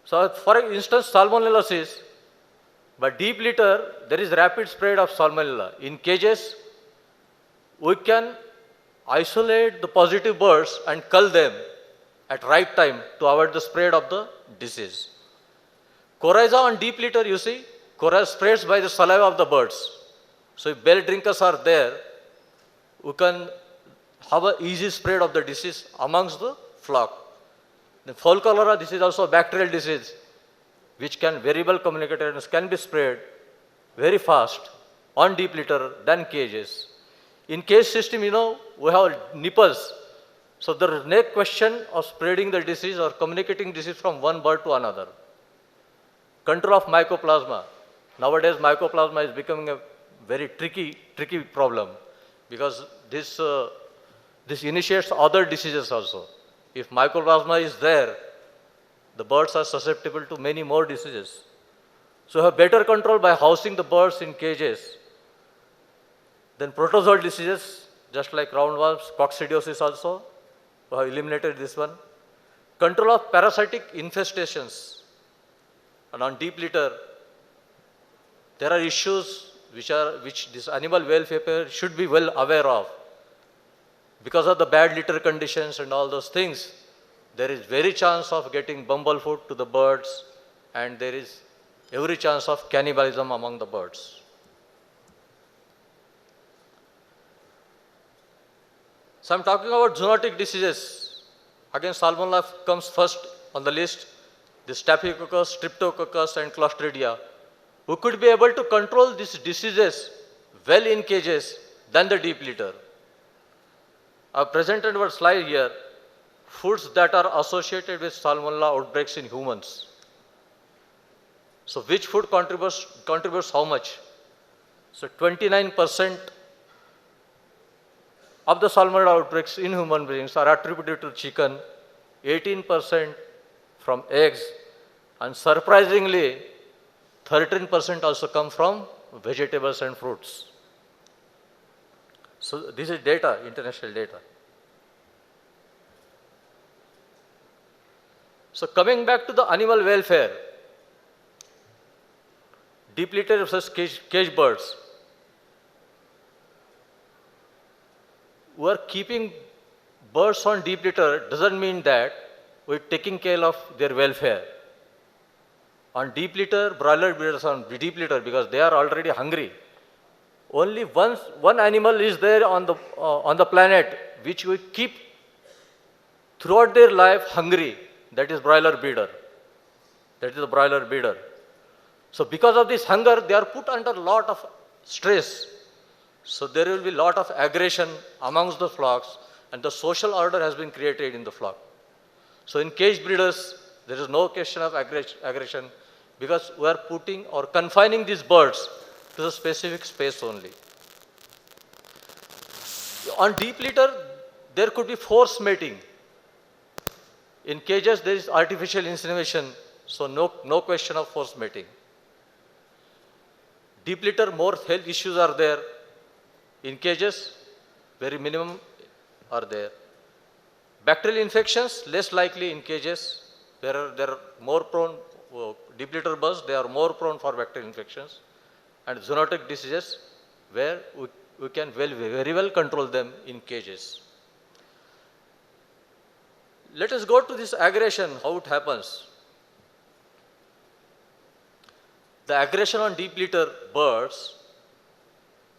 So for instance, Salmonellosis, by deep litter, there is rapid spread of Salmonella. In cages, we can isolate the positive birds and cull them at right time to avoid the spread of the disease. Coryza on deep litter, you see, Coryza spreads by the saliva of the birds. So if bell drinkers are there, we can have an easy spread of the disease amongst the flock. The fall cholera, this is also a bacterial disease which can variable communicators can be spread very fast on deep litter than cages. In cage system, you know, we have nipples. So there is no question of spreading the disease or communicating disease from one bird to another. Control of mycoplasma. Nowadays, mycoplasma is becoming a very tricky problem because this initiates other diseases also. If mycoplasma is there, the birds are susceptible to many more diseases. So have better control by housing the birds in cages. Then protozoal diseases, just like roundworms, coccidiosis also, we have eliminated this one. Control of parasitic infestations. And on deep litter, there are issues which this animal welfare should be well aware of. Because of the bad litter conditions and all those things, there is very chance of getting bumblefoot to the birds, and there is every chance of cannibalism among the birds. So I'm talking about zoonotic diseases. Again, salmonella comes first on the list. The Staphylococcus, Streptococcus, and Clostridia. We could be able to control these diseases well in cages than the deep litter. I've presented our slide here, foods that are associated with salmonella outbreaks in humans. So which food contributes how much? So 29% of the salmonella outbreaks in human beings are attributed to chicken, 18% from eggs, and surprisingly, 13% also come from vegetables and fruits. So this is data, international data. So coming back to the animal welfare, deep litter versus cage birds. We are keeping birds on deep litter doesn't mean that we're taking care of their welfare. On deep litter, broiler breeders on deep litter because they are already hungry. Only one animal is there on the planet which we keep throughout their life hungry. That is broiler breeder. That is the broiler breeder. So because of this hunger, they are put under a lot of stress. So there will be a lot of aggression amongst the flocks, and the social order has been created in the flock. So in cage breeders, there is no question of aggression because we are putting or confining these birds to the specific space only. On deep litter, there could be forced mating. In cages, there is artificial insemination, so no question of forced mating. Deep litter, more health issues are there. In cages, very minimum are there. Bacterial infections, less likely in cages. There are more prone, deep litter birds, they are more prone for bacterial infections. And zoonotic diseases, where we can very well control them in cages. Let us go to this aggression, how it happens. The aggression on deep litter birds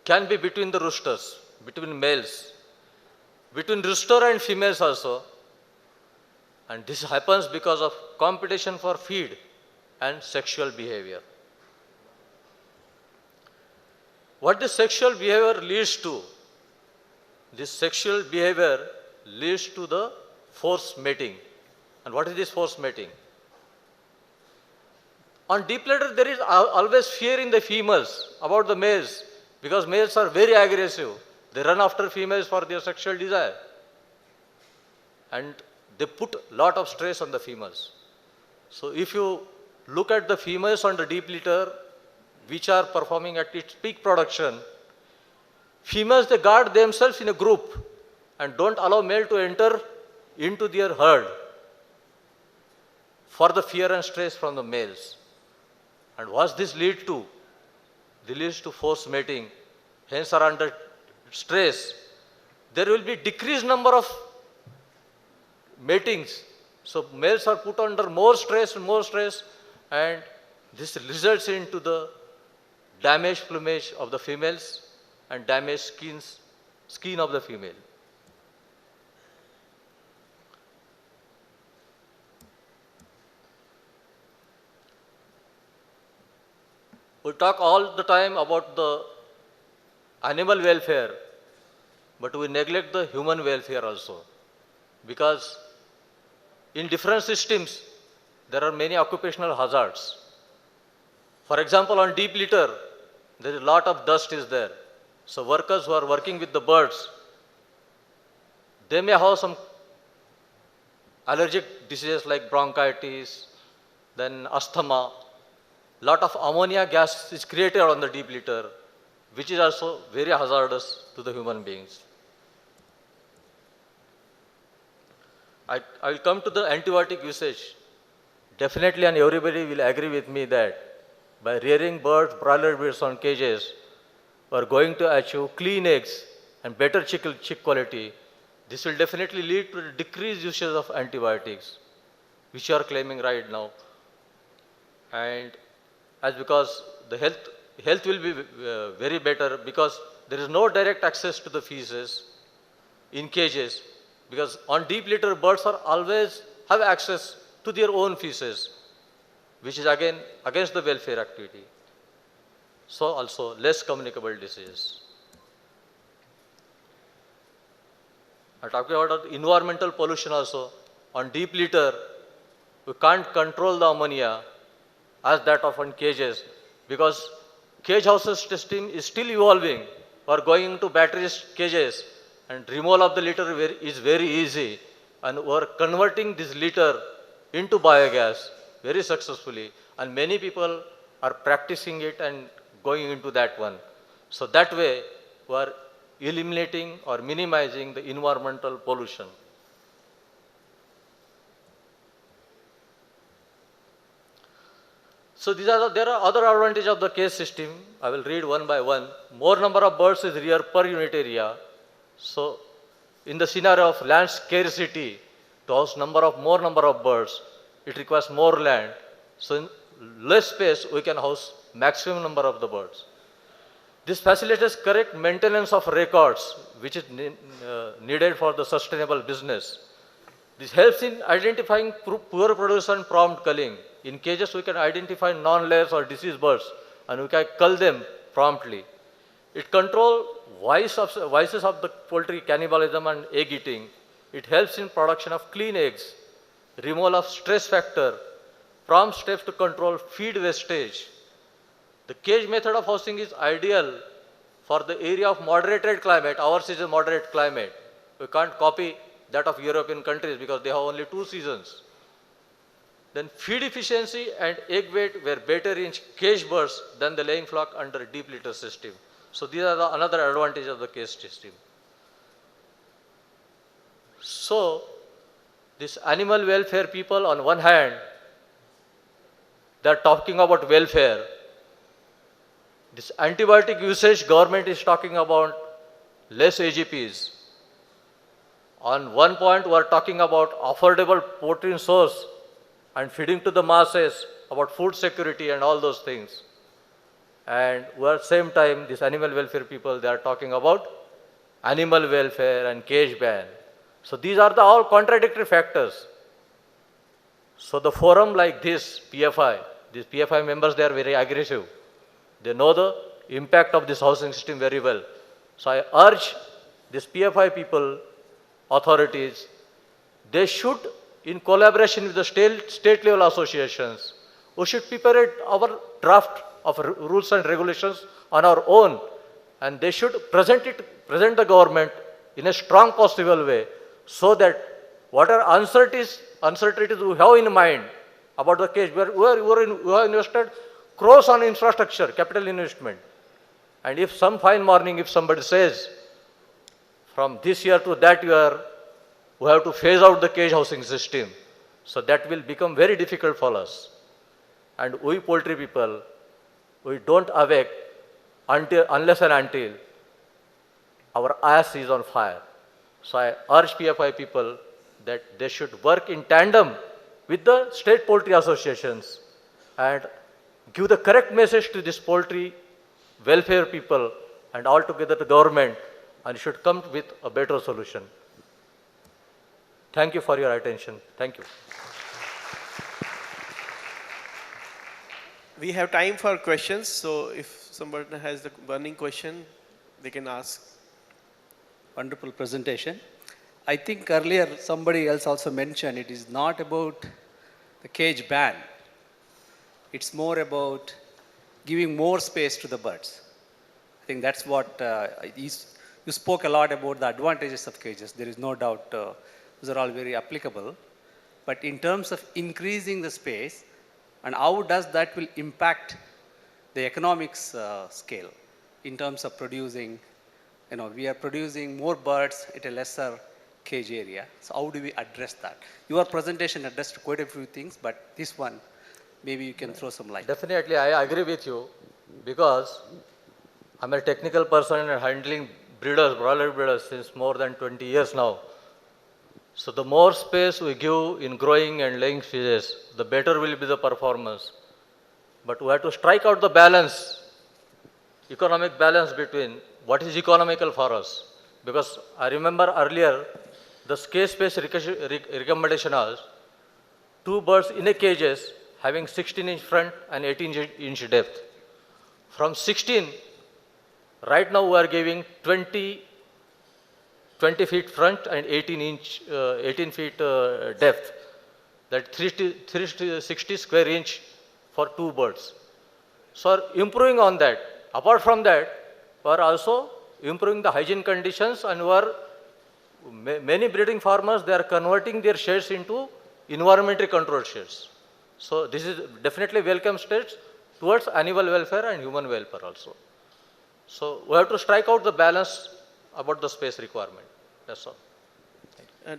can be between the roosters, between males, between rooster and females also. And this happens because of competition for feed and sexual behavior. What this sexual behavior leads to? This sexual behavior leads to the forced mating. And what is this forced mating? On deep litter, there is always fear in the females about the males because males are very aggressive. They run after females for their sexual desire. And they put a lot of stress on the females. So if you look at the females on the deep litter, which are performing at its peak production, females, they guard themselves in a group and don't allow male to enter into their herd for the fear and stress from the males. And what this lead to? This leads to forced mating. Hence are under stress. There will be decreased number of matings. So males are put under more stress, and this results into the damaged plumage of the females and damaged skin of the female. We talk all the time about the animal welfare, but we neglect the human welfare also. Because in different systems, there are many occupational hazards. For example, on deep litter, there is a lot of dust is there. So workers who are working with the birds, they may have some allergic diseases like bronchitis, then asthma. Lot of ammonia gas is created on the deep litter, which is also very hazardous to the human beings. I will come to the antibiotic usage. Definitely, and everybody will agree with me that by rearing birds, broiler birds on cages, we are going to achieve clean eggs and better chick quality. This will definitely lead to the decreased usage of antibiotics, which you are claiming right now. And as because the health will be very better because there is no direct access to the feces. in cages, because on deep litter birds are always have access to their own feces, which is again against the welfare activity. So also less communicable diseases. I'm talking about the environmental pollution also. On deep litter, we can't control the ammonia as that of on cages, because cage houses system is still evolving. We are going into battery cages, and removal of the litter is very easy, and we are converting this litter into biogas very successfully, and many people are practicing it and going into that one. So that way we are eliminating or minimizing the environmental pollution. So there are other advantages of the cage system. I will read one by one. More number of birds is reared per unit area. So in the scenario of land scarcity, to house more number of birds, it requires more land. So in less space, we can house maximum number of the birds. This facilitates correct maintenance of records, which is needed for the sustainable business. This helps in identifying poor produce and prompt culling. In cages, we can identify non-layers or diseased birds, and we can cull them promptly. It controls vices of the poultry cannibalism and egg eating. It helps in production of clean eggs, removal of stress factor, prompt steps to control feed wastage. The cage method of housing is ideal for the area of moderated climate. Ours is a moderate climate. We can't copy that of European countries because they have only 2 seasons. Then feed efficiency and egg weight were better in cage birds than the laying flock under deep litter system. So these are another advantage of the cage system. So this animal welfare people, on one hand, they are talking about welfare. This antibiotic usage, government is talking about less AGPs. On one point, we are talking about affordable protein source and feeding to the masses, about food security and all those things. And at the same time, this animal welfare people, they are talking about animal welfare and cage ban. So these are all contradictory factors. So the forum like this, PFI, these PFI members, they are very aggressive. They know the impact of this housing system very well. So I urge these PFI people, authorities, they should, in collaboration with the state level associations, we should prepare our draft of rules and regulations on our own, and they should present the government in a strong possible way, so that whatever uncertainties we have in mind about the case, we have invested crores on infrastructure, capital investment. And if some fine morning, if somebody says, from this year to that year, we have to phase out the cage housing system, so that will become very difficult for us. And we poultry people, we don't awake unless and until our ass is on fire. So I urge PFI people that they should work in tandem with the state poultry associations and give the correct message to this poultry welfare people and altogether the government, and should come with a better solution. Thank you for your attention. Thank you. We have time for questions, so if somebody has the burning question, they can ask. Wonderful presentation. I think earlier somebody else also mentioned it is not about the cage ban. It's more about giving more space to the birds. I think that's what you spoke a lot about the advantages of cages. There is no doubt those are all very applicable. But in terms of increasing the space, and how does that will impact the economics scale in terms of producing, we are producing more birds at a lesser cage area. So how do we address that? Your presentation addressed quite a few things, but this one, maybe you can throw some light. Definitely, I agree with you, because I'm a technical person and handling broiler breeders since more than 20 years now. So the more space we give in growing and laying fishes, the better will be the performance. But we have to strike out the balance, economic balance between what is economical for us. because I remember earlier the cage-based recommendation was 2 birds in a cages having 16-inch front and 18-inch depth. From 16, right now we are giving 20 feet front and 18 feet depth. That 360 square inch for 2 birds. So improving on that. Apart from that, we are also improving the hygiene conditions, and many breeding farmers, they are converting their sheds into environmentally controlled sheds. So this is definitely welcome steps towards animal welfare and human welfare also. So we have to strike out the balance about the space requirement. That's all.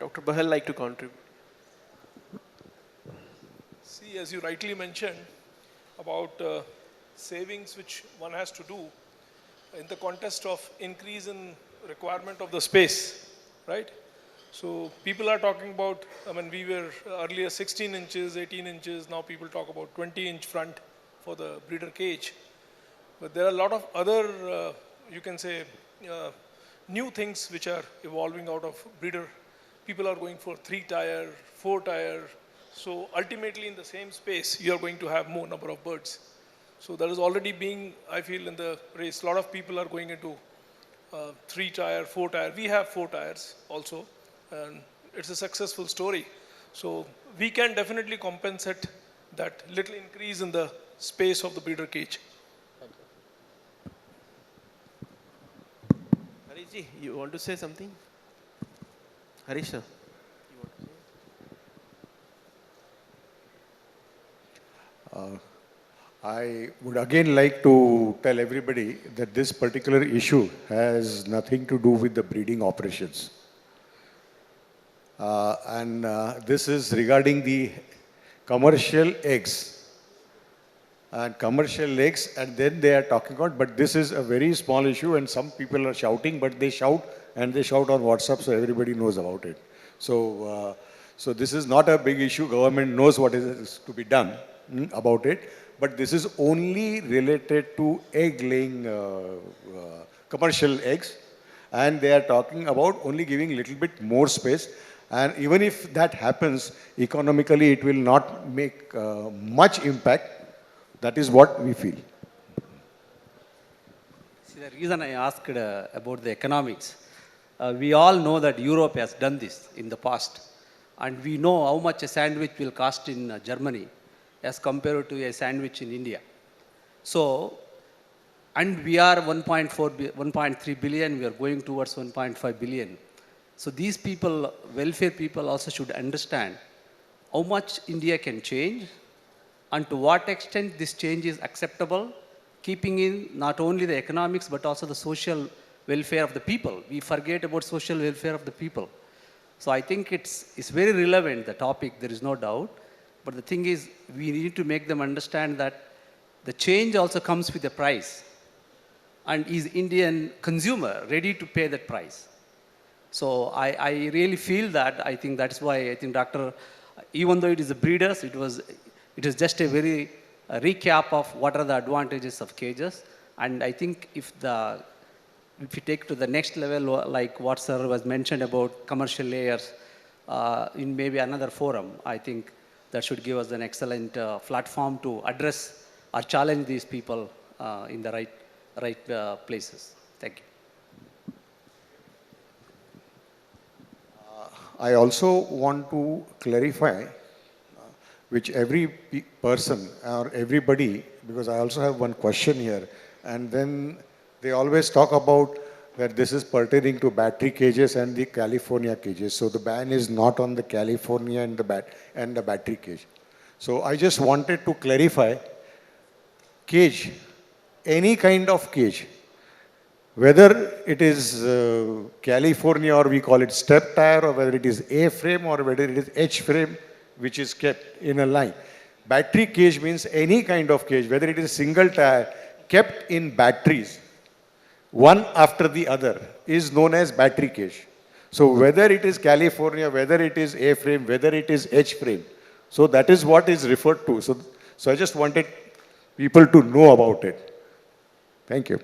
Dr. Bahal like to contribute. See, as you rightly mentioned about savings which one has to do in the context of increase in requirement of the space, right? So people are talking about, I mean, we were earlier 16 inches, 18 inches, now people talk about 20-inch front for the breeder cage. But there are a lot of other, you can say, new things which are evolving out of breeder. People are going for 3-tier, 4-tier. So ultimately in the same space, you are going to have more number of birds. So that is already being, I feel, in the race. A lot of people are going into 3-tier, 4-tier. We have 4 tiers also, and it's a successful story. So we can definitely compensate that little increase in the space of the breeder cage. Harishji, you want to say something? Harish sir. I would again like to tell everybody that this particular issue has nothing to do with the breeding operations. This is regarding the commercial eggs. And commercial eggs, and then they are talking about, but this is a very small issue and some people are shouting, but they shout and they shout on WhatsApp, so everybody knows about it. So, so this is not a big issue. Government knows what is to be done about it, but this is only related to egg laying, commercial eggs, and they are talking about only giving little bit more space. And even if that happens, economically it will not make much impact. That is what we feel. See, the reason I asked about the economics, we all know that Europe has done this in the past. And we know how much a sandwich will cost in Germany as compared to a sandwich in India. So, and we are 1.3 billion, we are going towards 1.5 billion. So these people, welfare people also should understand how much India can change and to what extent this change is acceptable, keeping in not only the economics but also the social welfare of the people. We forget about social welfare of the people. So I think it's very relevant, the topic, there is no doubt. But the thing is, we need to make them understand that the change also comes with a price. And is Indian consumer ready to pay that price? So I really feel that. I think that's why I think Dr. Even though it is the breeders, it is just a very recap of what are the advantages of cages. And I think if you take to the next level, like what sir was mentioned about commercial layers in maybe another forum, I think that should give us an excellent platform to address or challenge these people in the right places. Thank you. I also want to clarify which every person or everybody, because I also have one question here, and then they always talk about that this is pertaining to battery cages and the California cages. So the ban is not on the California and the battery cage. So I just wanted to clarify, cage, any kind of cage, whether it is California or we call it step tire, or whether it is A-frame or whether it is H-frame, which is kept in a line. Battery cage means any kind of cage, whether it is single tire, kept in batteries, one after the other, is known as battery cage. So whether it is California, whether it is A-frame, whether it is H-frame, so that is what is referred to. So I just wanted people to know about it. Thank you.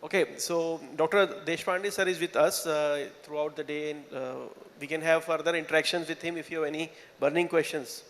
Okay, so Dr. Deshpande sir is with us throughout the day, and we can have further interactions with him if you have any burning questions.